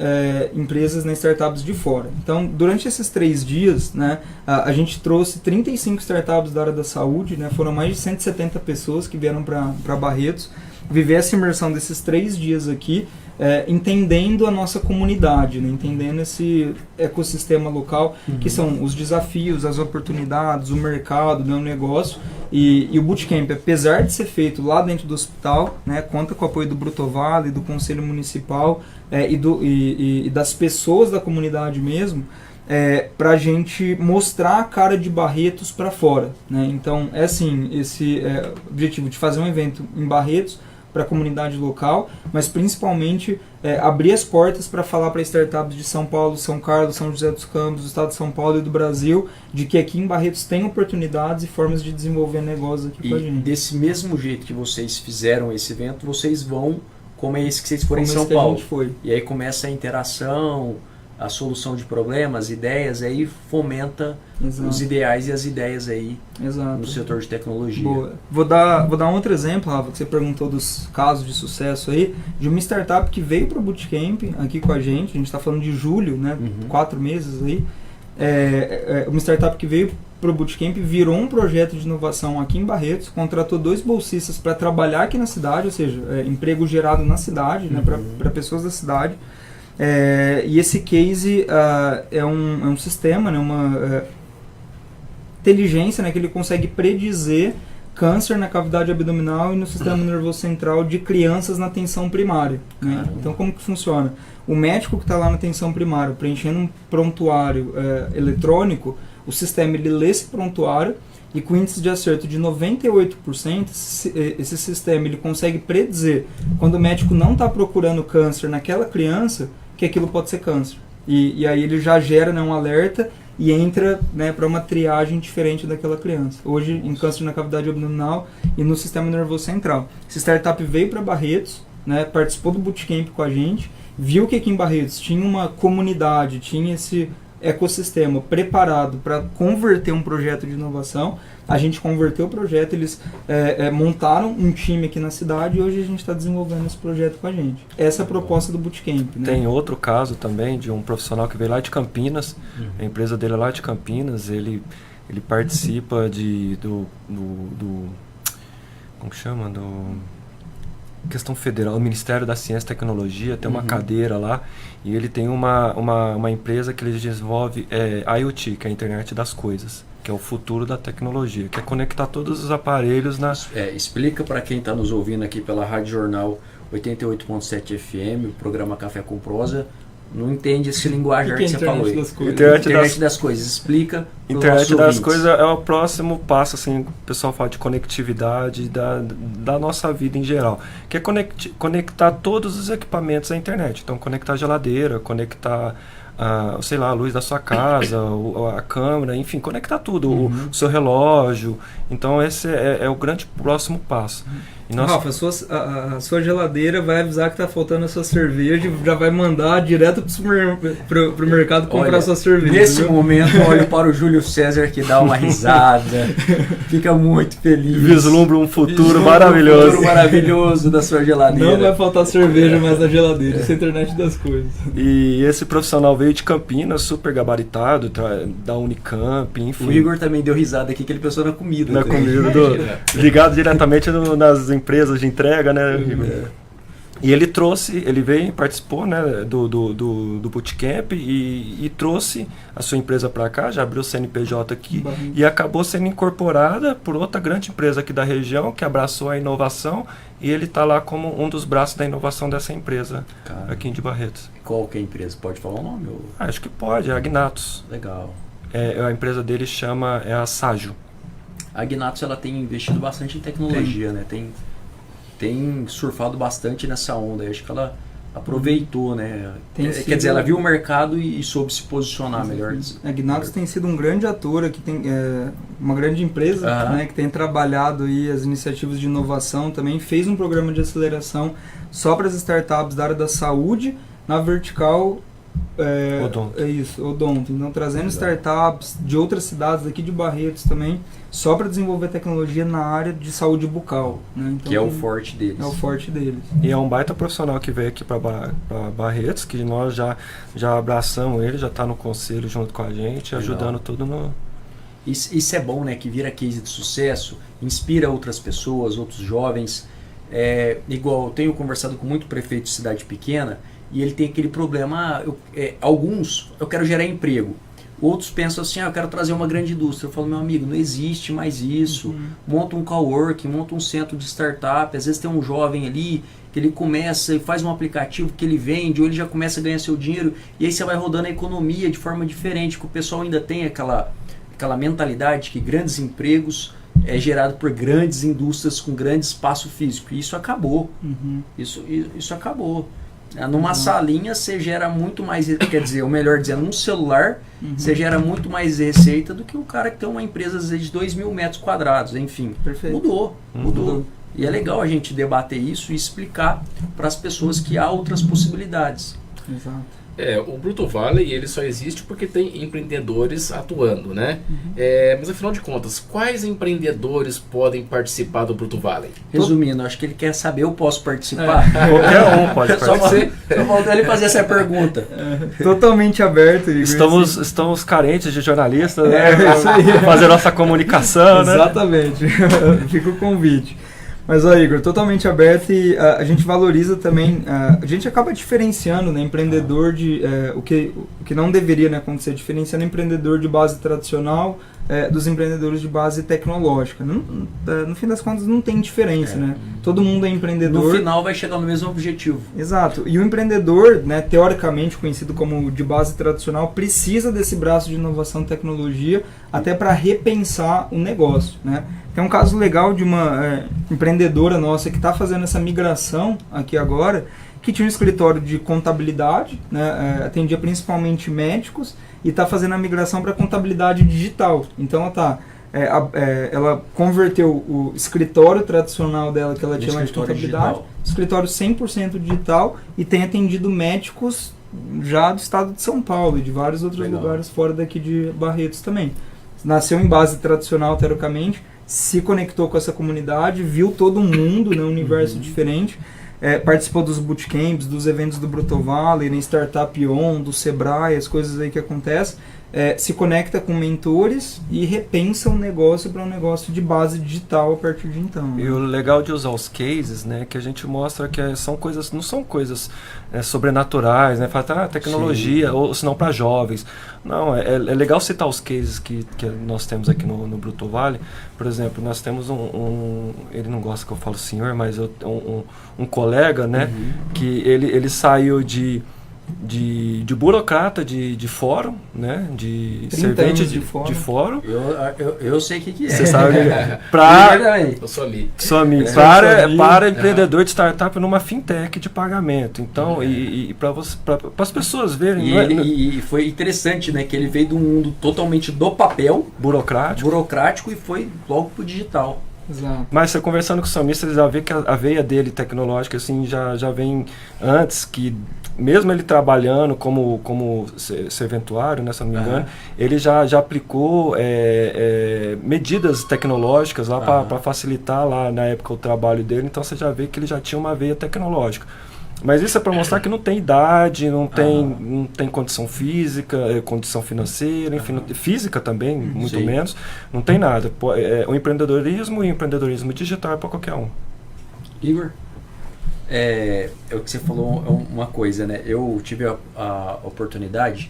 [SPEAKER 4] empresas, né, startups de fora. Então, durante esses 3 dias, né, a gente trouxe 35 startups da área da saúde, né, foram mais de 170 pessoas que vieram para Barretos, viver essa imersão desses 3 dias aqui, entendendo a nossa comunidade, né? Entendendo esse ecossistema local, que são os desafios, as oportunidades, o mercado, né, o negócio. E o Bootcamp, apesar de ser feito lá dentro do hospital, né, conta com o apoio do Bruto Vale, do Conselho Municipal e das pessoas da comunidade mesmo, para a gente mostrar a cara de Barretos para fora, né? Então, assim, esse objetivo de fazer um evento em Barretos, para a comunidade local, mas principalmente abrir as portas para falar para startups de São Paulo, São Carlos, São José dos Campos, do estado de São Paulo e do Brasil, de que aqui em Barretos tem oportunidades e formas de desenvolver negócios aqui com a gente.
[SPEAKER 2] E desse mesmo jeito que vocês fizeram esse evento, vocês vão, como é esse que vocês foram em São Paulo.
[SPEAKER 4] A gente foi.
[SPEAKER 2] E aí começa a interação, a solução de problemas, ideias, aí fomenta
[SPEAKER 4] Exato.
[SPEAKER 2] os ideais e as ideias aí
[SPEAKER 4] Exato.
[SPEAKER 2] no setor de tecnologia.
[SPEAKER 4] Boa. Vou dar um outro exemplo, Rafa, que você perguntou dos casos de sucesso aí, de uma startup que veio para o Bootcamp aqui com a gente está falando de julho, né, 4 meses aí, uma startup que veio para o Bootcamp, virou um projeto de inovação aqui em Barretos, contratou 2 bolsistas para trabalhar aqui na cidade, ou seja, emprego gerado na cidade, né, para pessoas da cidade. E esse case é um sistema, né, uma inteligência, né, que ele consegue predizer câncer na cavidade abdominal e no sistema nervoso central de crianças na atenção primária. Né? Então, como que funciona? O médico que está lá na atenção primária preenchendo um prontuário eletrônico, o sistema ele lê esse prontuário e com índice de acerto de 98%, esse sistema ele consegue predizer quando o médico não está procurando câncer naquela criança, que aquilo pode ser câncer. E aí ele já gera, né, um alerta e entra, né, para uma triagem diferente daquela criança. Hoje, em câncer na cavidade abdominal e no sistema nervoso central. Essa startup veio para Barretos, né, participou do Bootcamp com a gente, viu que aqui em Barretos tinha uma comunidade, tinha esse ecossistema preparado para converter um projeto de inovação. A gente converteu o projeto, eles montaram um time aqui na cidade e hoje a gente está desenvolvendo esse projeto com a gente. Essa é a proposta do Bootcamp. Né?
[SPEAKER 5] Tem outro caso também de um profissional que veio lá de Campinas, a empresa dele é lá de Campinas, ele participa do como que chama? Questão federal, o Ministério da Ciência e Tecnologia, tem uma cadeira lá, e ele tem uma empresa que ele desenvolve IoT, que é a Internet das Coisas, que é o futuro da tecnologia, que é conectar todos os aparelhos na...
[SPEAKER 2] Explica para quem está nos ouvindo aqui pela Rádio Jornal 88.7 FM, o programa Café com Prosa, não entende esse linguajar que você falou aí. Internet das Coisas, explica.
[SPEAKER 5] Internet das Coisas é o próximo passo, assim, o pessoal fala de conectividade da nossa vida em geral, que é conectar todos os equipamentos à internet. Então, conectar a geladeira, conectar a luz da sua casa, a câmera, enfim, conectar tudo, o seu relógio. Então, esse é o grande próximo passo.
[SPEAKER 4] Rafa, a sua geladeira vai avisar que está faltando a sua cerveja e já vai mandar direto pro mercado comprar a sua cerveja.
[SPEAKER 2] Nesse momento, olho para o Júlio César que dá uma risada, fica muito feliz.
[SPEAKER 5] Vislumbra um futuro maravilhoso.
[SPEAKER 2] Um futuro maravilhoso da sua geladeira.
[SPEAKER 4] Não vai faltar cerveja mais na geladeira, isso é a internet das coisas.
[SPEAKER 5] E esse profissional veio de Campinas, super gabaritado, da Unicamp, enfim.
[SPEAKER 2] O Igor também deu risada aqui que ele pensou na comida.
[SPEAKER 5] Na comida, ligado diretamente nas empresas de entrega, né? E ele veio, participou, né, do Bootcamp e trouxe a sua empresa para cá, já abriu o CNPJ aqui e acabou sendo incorporada por outra grande empresa aqui da região que abraçou a inovação e ele está lá como um dos braços da inovação dessa empresa aqui de Barretos.
[SPEAKER 2] Qual que é a empresa? Pode falar o nome? Ou...
[SPEAKER 5] Acho que pode, é a Agnatus.
[SPEAKER 2] Legal.
[SPEAKER 5] A empresa dele é a Sagio.
[SPEAKER 2] A Agnatus ela tem investido bastante em tecnologia, né? Tem surfado bastante nessa onda. Eu acho que ela aproveitou, né? Quer dizer, ela viu o mercado e soube se posicionar melhor.
[SPEAKER 4] A Agnatus tem sido um grande ator aqui, tem uma grande empresa, né, que tem trabalhado aí as iniciativas de inovação também, fez um programa de aceleração só para as startups da área da saúde, na vertical
[SPEAKER 5] Odonto.
[SPEAKER 4] Odonto. Então, trazendo startups de outras cidades aqui de Barretos também, só para desenvolver tecnologia na área de saúde bucal. Né? Então,
[SPEAKER 2] que é o forte deles.
[SPEAKER 4] É o forte deles.
[SPEAKER 5] E é um baita profissional que veio aqui para Barretos, que nós já abraçamos ele, já está no conselho junto com a gente, ajudando tudo no...
[SPEAKER 2] Isso é bom, né? Que vira case de sucesso, inspira outras pessoas, outros jovens. Igual, eu tenho conversado com muito prefeito de cidade pequena, e ele tem aquele problema, alguns, eu quero gerar emprego. Outros pensam assim, eu quero trazer uma grande indústria. Eu falo, meu amigo, não existe mais isso. Monta um coworking, monta um centro de startup. Às vezes tem um jovem ali que ele começa e faz um aplicativo que ele vende, ou ele já começa a ganhar seu dinheiro, e aí você vai rodando a economia de forma diferente, que o pessoal ainda tem aquela mentalidade que grandes empregos é gerado por grandes indústrias com grande espaço físico. E isso acabou. Isso acabou. Numa salinha você gera muito mais, quer dizer, ou melhor dizendo, num celular você gera muito mais receita do que o cara que tem uma empresa às vezes de 2.000 metros quadrados, enfim.
[SPEAKER 4] Perfeito.
[SPEAKER 2] Mudou. E é legal a gente debater isso e explicar para as pessoas que há outras possibilidades.
[SPEAKER 4] Exato.
[SPEAKER 3] O Bruto Valley, ele só existe porque tem empreendedores atuando, né? Mas afinal de contas, quais empreendedores podem participar do Bruto Valley?
[SPEAKER 2] Resumindo, acho que ele quer saber, eu posso participar?
[SPEAKER 5] Qualquer um pode
[SPEAKER 2] Só
[SPEAKER 5] participar.
[SPEAKER 2] falta ele fazer essa pergunta.
[SPEAKER 4] Totalmente aberto, Igor.
[SPEAKER 5] Estamos carentes de jornalistas, né?
[SPEAKER 4] Isso aí.
[SPEAKER 5] Fazer nossa comunicação, né?
[SPEAKER 4] Exatamente. Fica o convite. Mas, Igor, totalmente aberto e a gente valoriza também, a gente acaba diferenciando, né, empreendedor de, o que não deveria, né, acontecer, diferenciando empreendedor de base tradicional dos empreendedores de base tecnológica. No fim das contas não tem diferença, né? Todo mundo é empreendedor.
[SPEAKER 2] No final vai chegar no mesmo objetivo.
[SPEAKER 4] Exato. E o empreendedor, né, teoricamente conhecido como de base tradicional, precisa desse braço de inovação e tecnologia até para repensar o negócio, né? Tem um caso legal de uma empreendedora nossa que está fazendo essa migração aqui agora, que tinha um escritório de contabilidade, né, atendia principalmente médicos, e está fazendo a migração para contabilidade digital. Então ela converteu o escritório tradicional dela, que ela tinha lá de contabilidade, escritório 100% digital, e tem atendido médicos já do estado de São Paulo e de vários outros lugares fora daqui de Barretos também. Nasceu em base tradicional, teoricamente, se conectou com essa comunidade, viu todo mundo, né, um universo diferente, participou dos bootcamps, dos eventos do Bruto Valley, na Startup On, do Sebrae, as coisas aí que acontecem, se conecta com mentores e repensa o negócio para um negócio de base digital a partir de então.
[SPEAKER 5] E o legal de usar os cases, né, que a gente mostra que são coisas, não são coisas sobrenaturais, né, fala, tecnologia, ou senão para jovens. Não, é legal citar os cases que nós temos aqui no Bruto Valley. Por exemplo, nós temos ele não gosta que eu falo senhor, mas um colega, né, que ele saiu de burocrata de fórum, né? De servente de fórum.
[SPEAKER 2] Eu sei o que é.
[SPEAKER 5] Você sabe?
[SPEAKER 3] Eu sou amigo.
[SPEAKER 5] Para empreendedor de startup numa fintech de pagamento. Então, e para as pessoas verem.
[SPEAKER 2] E foi interessante, né? Que ele veio de um mundo totalmente do papel, burocrático e foi logo pro digital.
[SPEAKER 4] Exato.
[SPEAKER 5] Mas você conversando com o Samir, você já vê que a veia dele tecnológica assim, já vem antes, que mesmo ele trabalhando como serventuário, né, se eu não me engano, ele já aplicou medidas tecnológicas lá para facilitar lá na época o trabalho dele. Então você já vê que ele já tinha uma veia tecnológica. Mas isso é para mostrar que não tem idade, não tem condição física, condição financeira, enfim, física também, muito menos, não tem nada. O empreendedorismo e o empreendedorismo digital é para qualquer um.
[SPEAKER 2] Igor, o que você falou é uma coisa, né? Eu tive a oportunidade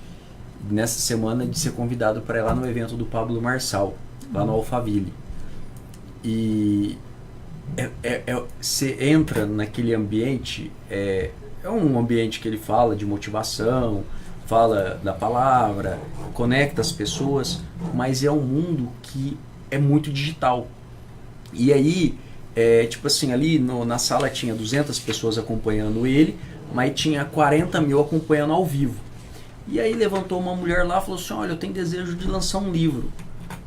[SPEAKER 2] nessa semana de ser convidado para ir lá no evento do Pablo Marçal, lá no Alphaville. E você entra naquele ambiente, é um ambiente que ele fala de motivação, fala da palavra, conecta as pessoas, mas é um mundo que é muito digital. E aí, tipo assim, ali na sala tinha 200 pessoas acompanhando ele, mas tinha 40 mil acompanhando ao vivo. E aí levantou uma mulher lá e falou assim, olha, eu tenho desejo de lançar um livro.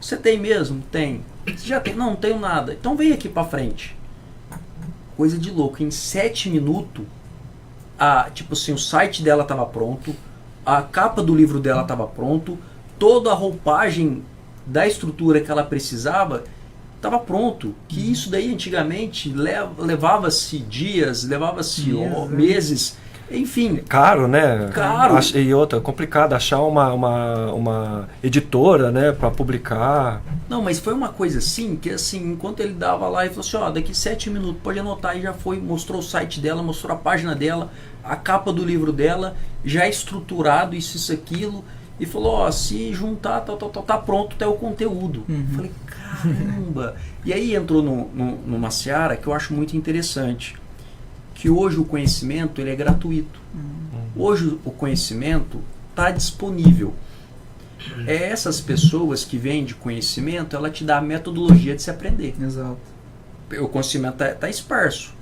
[SPEAKER 2] Você tem mesmo? Tem. Você já tem? Não tenho nada. Então vem aqui pra frente. Coisa de louco. Em 7 minutos, tipo assim, o site dela estava pronto, a capa do livro dela estava pronto, toda a roupagem da estrutura que ela precisava estava pronto. Que isso daí antigamente levava-se dias, levava-se meses. Enfim.
[SPEAKER 5] Caro, né?
[SPEAKER 2] Caro.
[SPEAKER 5] E outra, complicado achar uma editora, né, para publicar.
[SPEAKER 2] Não, mas foi uma coisa assim, que assim, enquanto ele dava lá, ele falou assim, ó, daqui 7 minutos, pode anotar, e já foi, mostrou o site dela, mostrou a página dela, a capa do livro dela, já estruturado, isso, aquilo, e falou, ó, se juntar, tá pronto, até o conteúdo. Falei, caramba! E aí entrou numa seara que eu acho muito interessante, que hoje o conhecimento ele é gratuito. Hoje o conhecimento está disponível. Essas pessoas que vêm de conhecimento, ela te dá a metodologia de se aprender.
[SPEAKER 4] Exato.
[SPEAKER 2] O conhecimento tá esparso.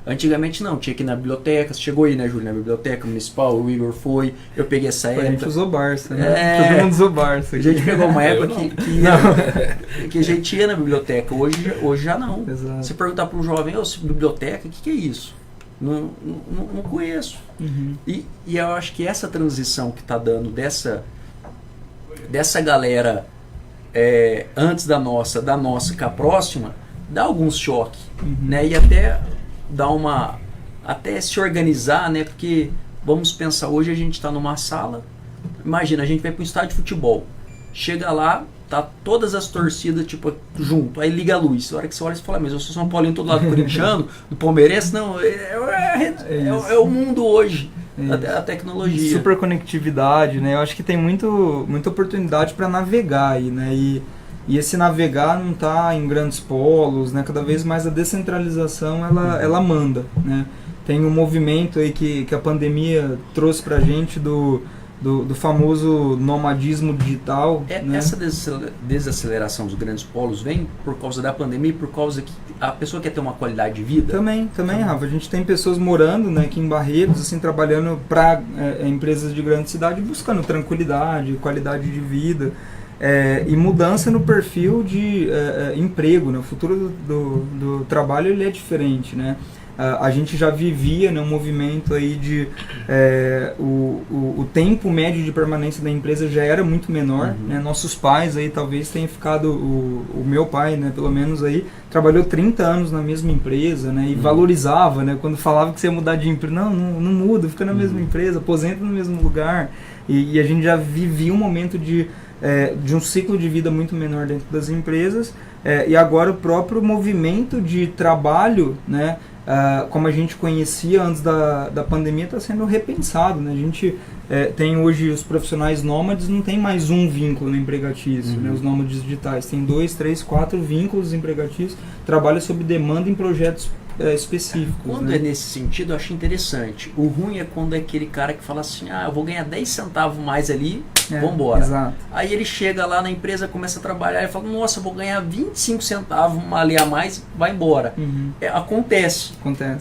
[SPEAKER 2] Antigamente não, tinha que ir na biblioteca. Você chegou aí, né, Júlio, na biblioteca municipal, o Igor foi, eu peguei essa época.
[SPEAKER 4] A gente usou Barça, né? Todo mundo usou Barça.
[SPEAKER 2] A gente pegou uma época que a gente ia na biblioteca, hoje já não.
[SPEAKER 4] Exato.
[SPEAKER 2] Você perguntar para um jovem, biblioteca, o que é isso? Não conheço.
[SPEAKER 4] Uhum.
[SPEAKER 2] E eu acho que essa transição que está dando dessa galera antes da nossa com a próxima, dá alguns choques, né? E até dá até se organizar, né? Porque vamos pensar, hoje a gente está numa sala, imagina, a gente vai para um estádio de futebol, chega lá, tá todas as torcidas tipo junto, aí liga a luz, a hora que você olha você fala, mas eu sou São Paulino todo lado corintiano, do palmeirense, não, é o mundo hoje, a tecnologia.
[SPEAKER 4] Super conectividade, né? Eu acho que tem muita oportunidade para navegar aí, né? E esse navegar não está em grandes polos, né? Cada vez mais a descentralização ela manda, né? Tem um movimento aí que a pandemia trouxe pra gente do famoso nomadismo digital. Né?
[SPEAKER 2] Essa desaceleração dos grandes polos vem por causa da pandemia, por causa que a pessoa quer ter uma qualidade de vida?
[SPEAKER 4] Também, Rafa. A gente tem pessoas morando, né, aqui em Barretos, assim, trabalhando para empresas de grande cidade, buscando tranquilidade, qualidade de vida e mudança no perfil de emprego. Né? O futuro do trabalho ele é diferente, né? A gente já vivia, né, um movimento aí de o tempo médio de permanência da empresa já era muito menor, né? Nossos pais aí talvez tenham ficado, o meu pai, né, pelo menos aí trabalhou 30 anos na mesma empresa, né, e valorizava, né, quando falava que você ia mudar de empresa, não muda, fica na mesma empresa, aposenta no mesmo lugar, e a gente já vivia um momento de um ciclo de vida muito menor dentro das empresas, e agora o próprio movimento de trabalho, né, como a gente conhecia antes da pandemia, está sendo repensado, né? A gente tem hoje os profissionais nômades, não tem mais um vínculo empregatício, né? Os nômades digitais tem 2, 3, 4 vínculos empregatícios, trabalha sob demanda em projetos específicos.
[SPEAKER 2] Quando
[SPEAKER 4] né?
[SPEAKER 2] é nesse sentido, eu acho interessante. O ruim é quando é aquele cara que fala assim, eu vou ganhar 10 centavos mais ali, vambora.
[SPEAKER 4] Exato.
[SPEAKER 2] Aí ele chega lá na empresa, começa a trabalhar e fala, nossa, eu vou ganhar 25 centavos ali a mais, vai embora. Acontece.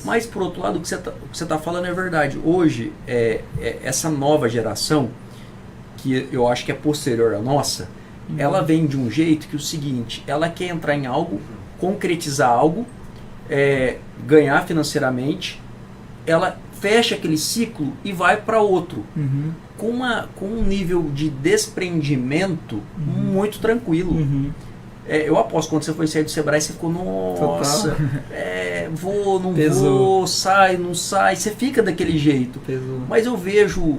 [SPEAKER 2] Mas, por outro lado, o que você está falando é verdade. Hoje, essa nova geração, que eu acho que é posterior à nossa, ela vem de um jeito que é o seguinte, ela quer entrar em algo, concretizar algo, ganhar financeiramente, ela fecha aquele ciclo e vai para outro, com um nível de desprendimento muito tranquilo. Eu aposto, quando você foi sair do Sebrae, você ficou, nossa, vou, não vou, sai, não sai, você fica daquele jeito. Mas eu vejo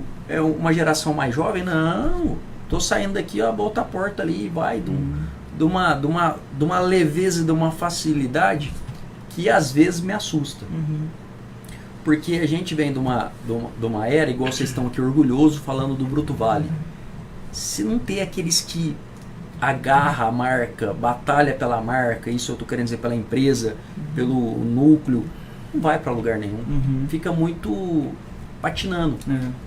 [SPEAKER 2] uma geração mais jovem, não, tô saindo daqui, bota a porta ali e vai, de uma leveza, de uma facilidade que às vezes me assusta. Porque a gente vem de uma era, igual vocês estão aqui orgulhoso falando do Bruto Vale. Se não tem aqueles que agarra a marca, batalha pela marca, isso eu estou querendo dizer pela empresa, pelo núcleo, não vai para lugar nenhum. Fica muito patinando.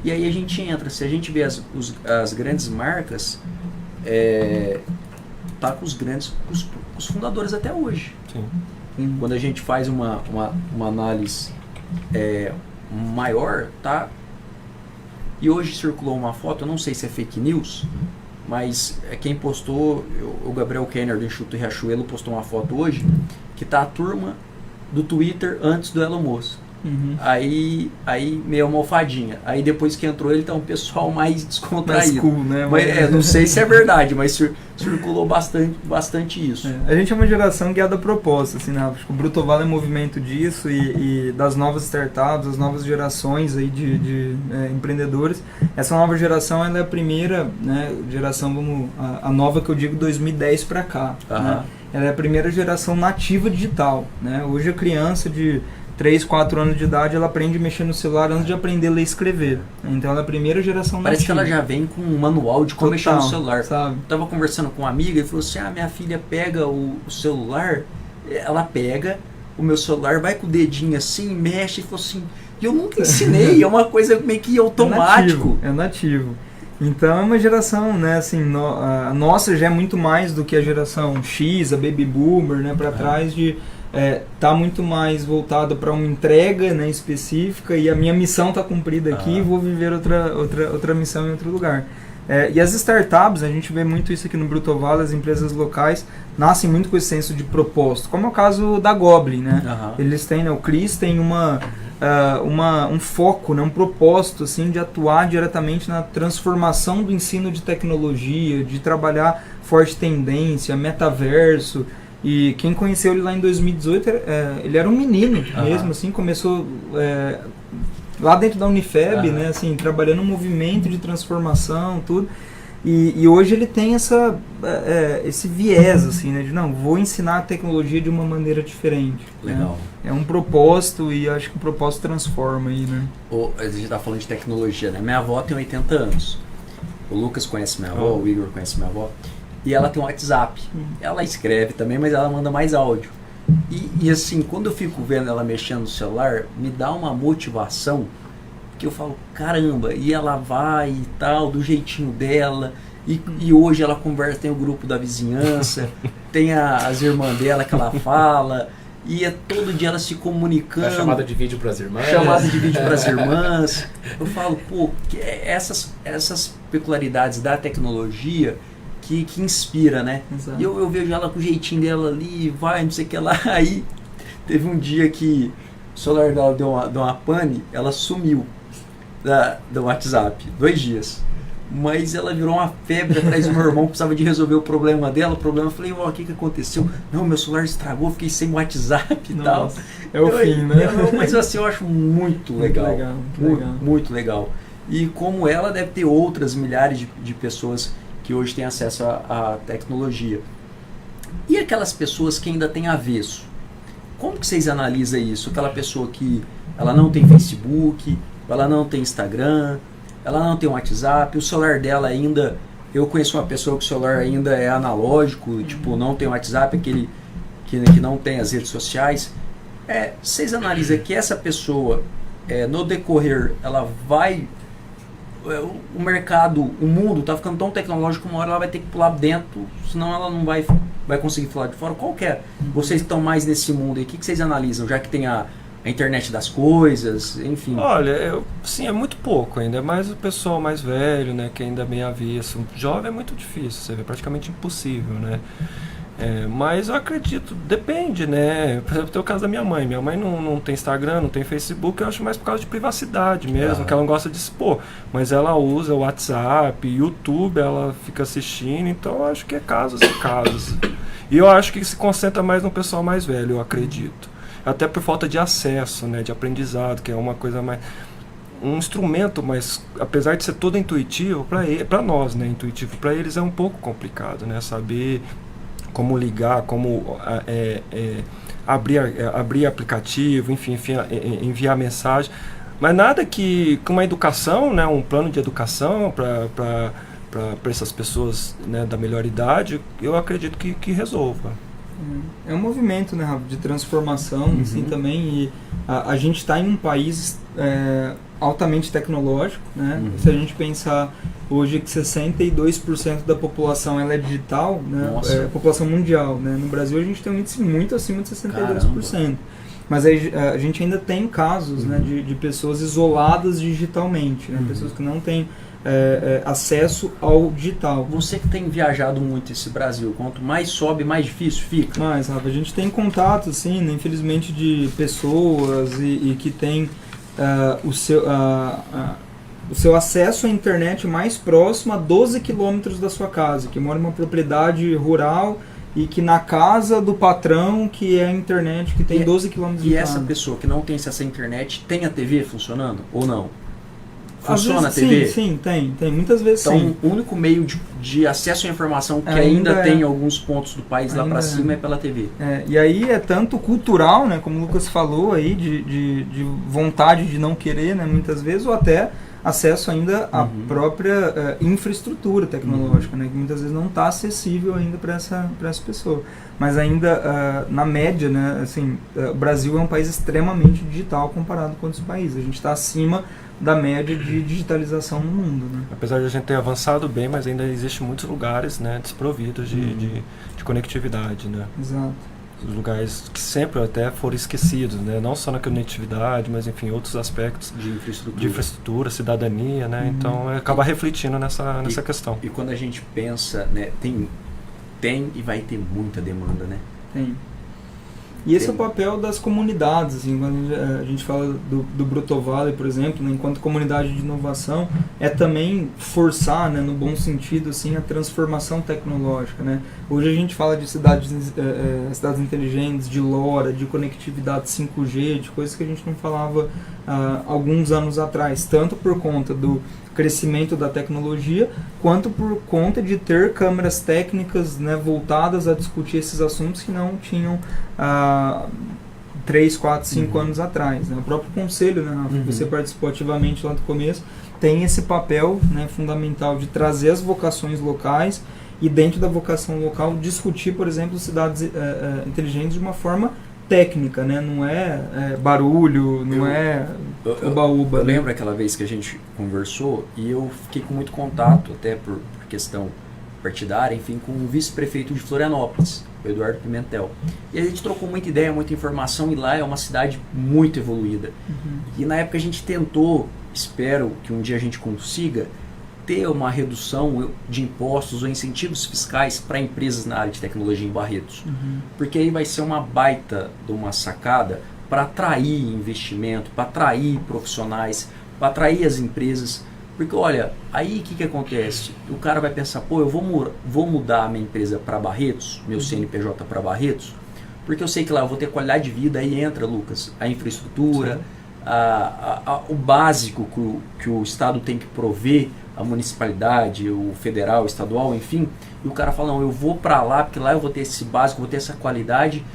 [SPEAKER 2] E aí a gente entra, se a gente vê as grandes marcas, tá com os fundadores até hoje.
[SPEAKER 5] Sim.
[SPEAKER 2] Quando a gente faz uma análise maior, tá? E hoje circulou uma foto, eu não sei se é fake news, mas quem postou, o Gabriel Kenner do Instituto Riachuelo postou uma foto hoje, que tá a turma do Twitter antes do Elon Musk. Aí meio almofadinha. Aí depois que entrou ele tá um pessoal mais descontraído.
[SPEAKER 4] Mais cool, né?
[SPEAKER 2] Mas, não sei se é verdade, mas circulou bastante isso.
[SPEAKER 4] A gente é uma geração guiada a propósito, assim, né? Acho que o Bruto Vale é movimento disso e das novas startups, as novas gerações aí de empreendedores. Essa nova geração ela é a primeira, né, geração, a nova que eu digo 2010 para cá. Né? Ela é a primeira geração nativa digital. Né? Hoje a criança de 3, 4 anos de idade, ela aprende a mexer no celular antes de aprender a ler e escrever. Então ela é a primeira geração nativa.
[SPEAKER 2] Parece que ela já vem com um manual de como mexer no celular.
[SPEAKER 4] Sabe?
[SPEAKER 2] Eu tava conversando com uma amiga e falou assim, minha filha pega o celular, ela pega o meu celular, vai com o dedinho assim, mexe, e falou assim, e eu nunca ensinei, é uma coisa meio que automático.
[SPEAKER 4] É nativo. Então é uma geração, né, assim, a nossa já é muito mais do que a geração X, a Baby Boomer, né, para trás de... tá muito mais voltado para uma entrega, né, específica, e a minha missão está cumprida aqui, vou viver outra missão em outro lugar. E as startups, a gente vê muito isso aqui no Brutovale, as empresas locais nascem muito com esse senso de propósito, como é o caso da Goblin, né? Eles têm, né, o Cris tem um foco, né, um propósito assim, de atuar diretamente na transformação do ensino de tecnologia, de trabalhar forte tendência, metaverso. E quem conheceu ele lá em 2018, ele era um menino mesmo, assim, começou lá dentro da Unifeb, né, assim, trabalhando um movimento de transformação, tudo. E hoje ele tem esse viés, assim, né, de não, vou ensinar a tecnologia de uma maneira diferente.
[SPEAKER 2] Legal.
[SPEAKER 4] Né? É um propósito e acho que o propósito transforma aí, né?
[SPEAKER 2] A gente tá falando de tecnologia, né? Minha avó tem 80 anos. O Lucas conhece minha avó, o Igor conhece minha avó. E ela tem um WhatsApp. Ela escreve também, mas ela manda mais áudio. E assim, quando eu fico vendo ela mexendo no celular, me dá uma motivação que eu falo, caramba, e ela vai e tal, do jeitinho dela. E hoje ela conversa, tem o grupo da vizinhança, tem as irmãs dela que ela fala, e todo dia ela se comunicando.
[SPEAKER 3] Chamada de vídeo para as irmãs.
[SPEAKER 2] Chamada de vídeo para as irmãs. Eu falo, pô, essas peculiaridades da tecnologia que inspira, né?
[SPEAKER 4] Exato.
[SPEAKER 2] E eu vejo ela com o jeitinho dela ali, vai, não sei o que lá. Aí teve um dia que o celular dela deu uma pane, ela sumiu do WhatsApp, 2 dias. Mas ela virou uma febre atrás do meu irmão, precisava de resolver o problema dela. Eu falei, o que aconteceu? Não, meu celular estragou, fiquei sem WhatsApp e tal.
[SPEAKER 4] É o fim, né?
[SPEAKER 2] Mas assim, eu acho muito legal. Muito legal. E como ela, deve ter outras milhares de pessoas que hoje têm acesso à tecnologia. E aquelas pessoas que ainda têm avesso? Como que vocês analisam isso? Aquela pessoa que ela não tem Facebook, ela não tem Instagram, ela não tem WhatsApp, o celular dela ainda... Eu conheço uma pessoa que o celular ainda é analógico, tipo, não tem WhatsApp, aquele que não tem as redes sociais. Vocês analisam que essa pessoa, no decorrer, ela vai... O mercado, o mundo está ficando tão tecnológico que uma hora ela vai ter que pular dentro, senão ela não vai conseguir pular de fora. Qual que é? Vocês que estão mais nesse mundo aí, o que vocês analisam? Já que tem a internet das coisas, enfim.
[SPEAKER 5] Olha, sim, é muito pouco ainda, é mais o pessoal mais velho, né, que ainda é meio avesso. Jovem é muito difícil, você vê, praticamente impossível, né. Mas eu acredito, depende, né. Por exemplo, tem o caso da minha mãe. Minha mãe não tem Instagram, não tem Facebook, eu acho mais por causa de privacidade mesmo, que ela não gosta de expor. Mas ela usa o WhatsApp, YouTube, ela fica assistindo, então eu acho que é casos e casos. E eu acho que se concentra mais no pessoal mais velho, eu acredito. Até por falta de acesso, né, de aprendizado, que é uma coisa mais... Um instrumento, mas apesar de ser todo intuitivo, para nós, né, intuitivo, para eles é um pouco complicado, né, saber como ligar, como abrir aplicativo, enfim, enviar mensagem. Mas nada que, com uma educação, né, um plano de educação para essas pessoas, né, da melhor idade, eu acredito que resolva.
[SPEAKER 4] É um movimento, né, Rafa, de transformação, assim, também, e a gente está em um país altamente tecnológico, né? Se a gente pensar hoje que 62% da população ela é digital, né? População mundial, né? No Brasil a gente tem um índice muito acima de 62%. Caramba. Mas a gente ainda tem casos, né, de pessoas isoladas digitalmente, né? Pessoas que não têm acesso ao digital.
[SPEAKER 2] Você que tem viajado muito esse Brasil, quanto mais sobe, mais difícil fica?
[SPEAKER 4] Mais, Rafa, a gente tem contato, assim, né, infelizmente, de pessoas e que tem o seu acesso à internet mais próximo a 12 quilômetros da sua casa, que mora em uma propriedade rural e que na casa do patrão, que é a internet, que tem 12 quilômetros de casa.
[SPEAKER 2] E essa pessoa que não tem acesso à internet, tem a TV funcionando ou não? Funciona a TV?
[SPEAKER 4] Sim, tem. Muitas vezes
[SPEAKER 2] então,
[SPEAKER 4] sim.
[SPEAKER 2] O único meio de acesso à informação que ainda tem em alguns pontos do país lá para cima é pela TV.
[SPEAKER 4] E aí é tanto cultural, né, como o Lucas falou aí, de vontade de não querer, né, muitas vezes, ou até acesso ainda à própria infraestrutura tecnológica, né, que muitas vezes não está acessível ainda para essa pessoa. Mas ainda, na média, né, assim, o Brasil é um país extremamente digital comparado com outros países. A gente está acima da média de digitalização no mundo, né?
[SPEAKER 5] Apesar de a gente ter avançado bem, mas ainda existem muitos lugares, né, desprovidos de conectividade, né?
[SPEAKER 4] Exato.
[SPEAKER 5] lugares que sempre até foram esquecidos, né? Não só na conectividade, mas enfim, outros aspectos
[SPEAKER 2] de
[SPEAKER 5] infraestrutura, cidadania, né? Então acaba refletindo nessa questão.
[SPEAKER 2] E quando a gente pensa, né, tem e vai ter muita demanda, né?
[SPEAKER 4] Tem. E esse é o papel das comunidades, assim, quando a gente fala do Brutovale, por exemplo, né, enquanto comunidade de inovação, é também forçar, né, no bom sentido, assim, a transformação tecnológica, né? Hoje a gente fala de cidades inteligentes, de LoRa, de conectividade 5G, de coisas que a gente não falava alguns anos atrás, tanto por conta do crescimento da tecnologia, quanto por conta de ter câmeras técnicas, né, voltadas a discutir esses assuntos que não tinham 3, 4, 5 anos atrás. Né? O próprio conselho, né, Rafa, você participou ativamente lá do começo, tem esse papel, né, fundamental de trazer as vocações locais e dentro da vocação local discutir, por exemplo, cidades inteligentes de uma forma técnica, né? Não é barulho, não é uba-uba.
[SPEAKER 2] Eu lembro aquela vez que a gente conversou e eu fiquei com muito contato, até por questão partidária, enfim, com o vice-prefeito de Florianópolis, o Eduardo Pimentel. E a gente trocou muita ideia, muita informação, e lá é uma cidade muito evoluída. E na época a gente tentou, espero que um dia a gente consiga, ter uma redução de impostos ou incentivos fiscais para empresas na área de tecnologia em Barretos. Porque aí vai ser uma baita de uma sacada para atrair investimento, para atrair profissionais, para atrair as empresas. Porque olha, aí o que acontece? O cara vai pensar, pô, eu vou mudar a minha empresa para Barretos, meu CNPJ para Barretos, porque eu sei que lá eu vou ter qualidade de vida. Aí entra, Lucas, a infraestrutura, o básico que o Estado tem que prover, a municipalidade, o federal, o estadual, enfim, e o cara fala, não, eu vou para lá, porque lá eu vou ter esse básico, vou ter essa qualidade,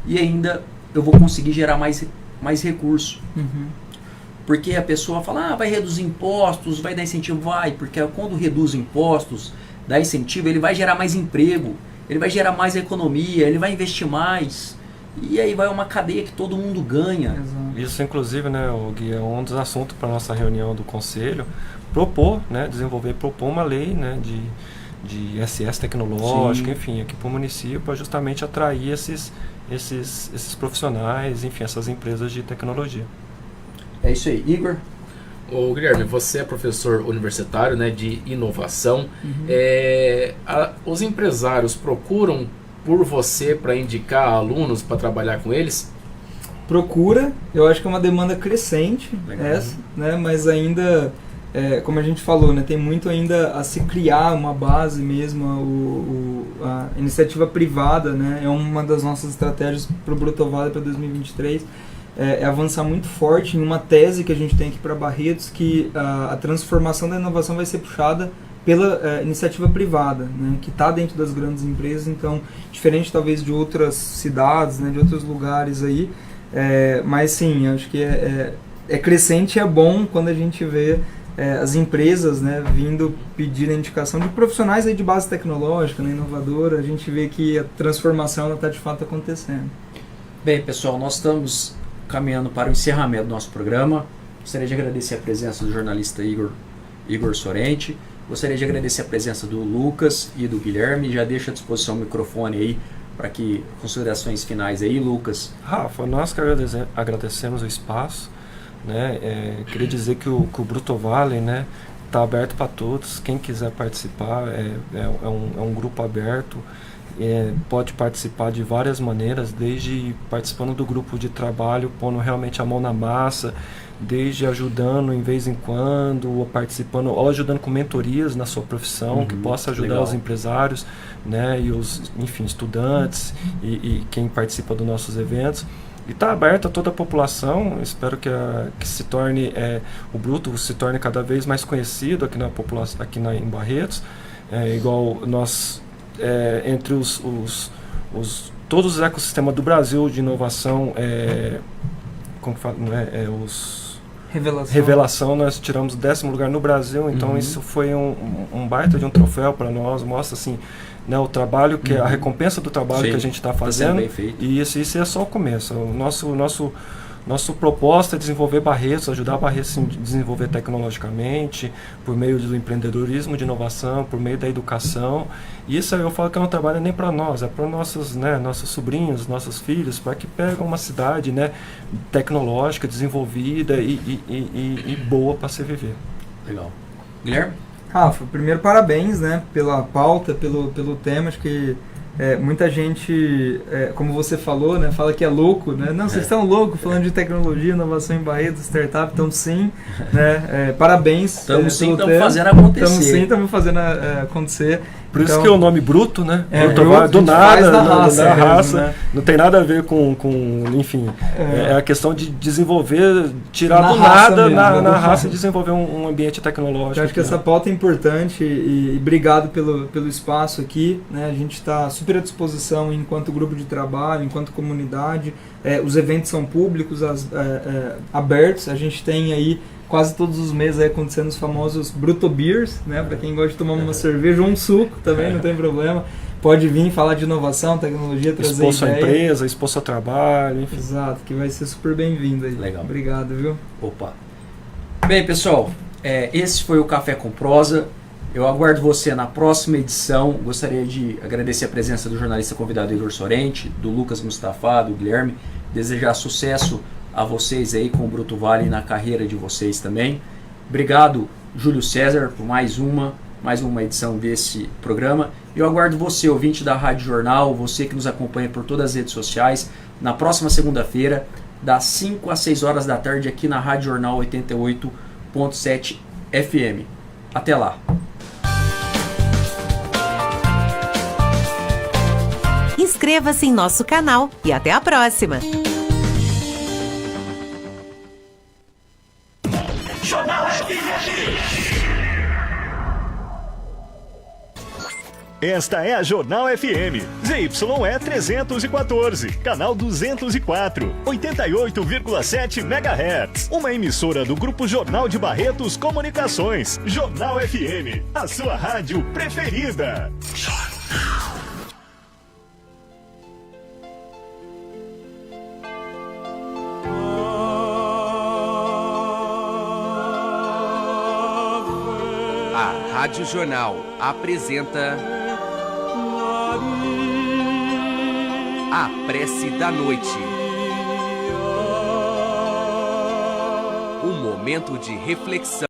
[SPEAKER 2] e ainda eu vou conseguir gerar mais recurso. Porque a pessoa fala, vai reduzir impostos, vai dar incentivo, porque quando reduz impostos, dá incentivo, ele vai gerar mais emprego, ele vai gerar mais economia, ele vai investir mais, e aí vai uma cadeia que todo mundo ganha.
[SPEAKER 4] Exato.
[SPEAKER 5] Isso, inclusive, né, Gui, é um dos assuntos para a nossa reunião do Conselho, propor uma lei, né, de SS tecnológica, enfim, aqui para o município, para justamente atrair esses profissionais, enfim, essas empresas de tecnologia.
[SPEAKER 2] É isso aí. Igor?
[SPEAKER 3] Ô, Guilherme, você é professor universitário, né, de inovação. Os empresários procuram por você para indicar alunos para trabalhar com eles?
[SPEAKER 4] Procura, eu acho que é uma demanda crescente, essa, né, mas ainda... como a gente falou, né, tem muito ainda a se criar uma base mesmo, a iniciativa privada, né, é uma das nossas estratégias para o Brutovale para 2023, é avançar muito forte em uma tese que a gente tem aqui para Barretos, que a transformação da inovação vai ser puxada pela iniciativa privada, né, que está dentro das grandes empresas. Então, diferente talvez de outras cidades, né, de outros lugares aí, mas sim, acho que é crescente e é bom quando a gente vê as empresas, né, vindo pedir a indicação de profissionais aí de base tecnológica, né, inovadora. A gente vê que a transformação está de fato acontecendo.
[SPEAKER 2] Bem, pessoal, nós estamos caminhando para o encerramento do nosso programa. Gostaria de agradecer a presença do jornalista Igor Sorrenti. Gostaria de agradecer a presença do Lucas e do Guilherme. Já deixo à disposição o microfone aí para que considerações finais aí, Lucas.
[SPEAKER 5] Rafa, nós que agradecemos o espaço. Né? Queria dizer que o Brutovale, né, está aberto para todos. Quem quiser participar, é um grupo aberto, pode participar de várias maneiras, desde participando do grupo de trabalho, pondo realmente a mão na massa, desde ajudando em vez em quando, ou participando, ou ajudando com mentorias na sua profissão, que possa ajudar
[SPEAKER 2] legal.
[SPEAKER 5] Os empresários, né, e os, enfim, estudantes e quem participa dos nossos eventos. E está aberto a toda a população. Espero que se torne o Bruto se torne cada vez mais conhecido aqui na população, em Barretos. Igual nós, entre todos os ecossistemas do Brasil de inovação, como que fala, Revelação, nós tiramos 10º lugar no Brasil. Então isso foi um baita de um troféu para nós. Mostra assim, né, o trabalho, que a recompensa do trabalho que a gente está fazendo.
[SPEAKER 2] Bem feito.
[SPEAKER 5] E isso é só o começo. O nosso Nossa proposta é desenvolver Barretos, ajudar Barretos a se desenvolver tecnologicamente, por meio do empreendedorismo, de inovação, por meio da educação. Isso eu falo que não trabalho nem para nós, é para nossos, né, nossos sobrinhos, nossos filhos, para que pegam uma cidade, né, tecnológica, desenvolvida e boa para se viver.
[SPEAKER 2] Legal. Guilherme?
[SPEAKER 4] Rafa, primeiro parabéns, né, pela pauta, pelo tema. Acho que muita gente, como você falou, né, fala que é louco, né? Não, vocês estão loucos falando de tecnologia, inovação em Barretos, startup. Então sim, né, parabéns.
[SPEAKER 2] Estamos fazendo acontecer.
[SPEAKER 4] Estamos fazendo acontecer.
[SPEAKER 5] Por isso
[SPEAKER 4] então,
[SPEAKER 5] que o nome Bruto, né?
[SPEAKER 4] Bruto,
[SPEAKER 5] do nada,
[SPEAKER 4] da
[SPEAKER 5] raça,
[SPEAKER 4] né?
[SPEAKER 5] Não tem nada a ver com enfim, é a questão de desenvolver, tirar
[SPEAKER 4] na
[SPEAKER 5] do
[SPEAKER 4] raça
[SPEAKER 5] nada
[SPEAKER 4] mesmo,
[SPEAKER 5] na raça e desenvolver um ambiente tecnológico.
[SPEAKER 4] Eu acho que essa pauta é importante e obrigado pelo espaço aqui, né? A gente está super à disposição enquanto grupo de trabalho, enquanto comunidade. Os eventos são públicos, abertos. A gente tem aí quase todos os meses acontecendo os famosos Bruto Beers, né? Para quem gosta de tomar uma cerveja ou um suco também, não tem problema. Pode vir falar de inovação, tecnologia, trazer
[SPEAKER 5] expor sua
[SPEAKER 4] ideia.
[SPEAKER 5] empresa, expor seu trabalho, enfim.
[SPEAKER 4] Exato, que vai ser super bem-vindo aí.
[SPEAKER 2] Legal.
[SPEAKER 4] Obrigado, viu?
[SPEAKER 2] Opa. Bem, pessoal, esse foi o Café com Prosa. Eu aguardo você na próxima edição. Gostaria de agradecer a presença do jornalista convidado Igor Sorrenti, do Lucas Mustafa, do Guilherme. Desejar sucesso a vocês aí com o Bruto Vale na carreira de vocês também. Obrigado, Júlio César, por mais uma edição desse programa. Eu aguardo você, ouvinte da Rádio Jornal, você que nos acompanha por todas as redes sociais, na próxima segunda-feira, das 5 às 6 horas da tarde, aqui na Rádio Jornal 88.7 FM. Até lá!
[SPEAKER 1] Inscreva-se em nosso canal e até a próxima!
[SPEAKER 6] Esta é a Jornal FM, ZYE 314, canal 204, 88,7 MHz. Uma emissora do Grupo Jornal de Barretos Comunicações. Jornal FM, a sua rádio preferida.
[SPEAKER 7] A Rádio Jornal apresenta A Prece da Noite. Um momento de reflexão.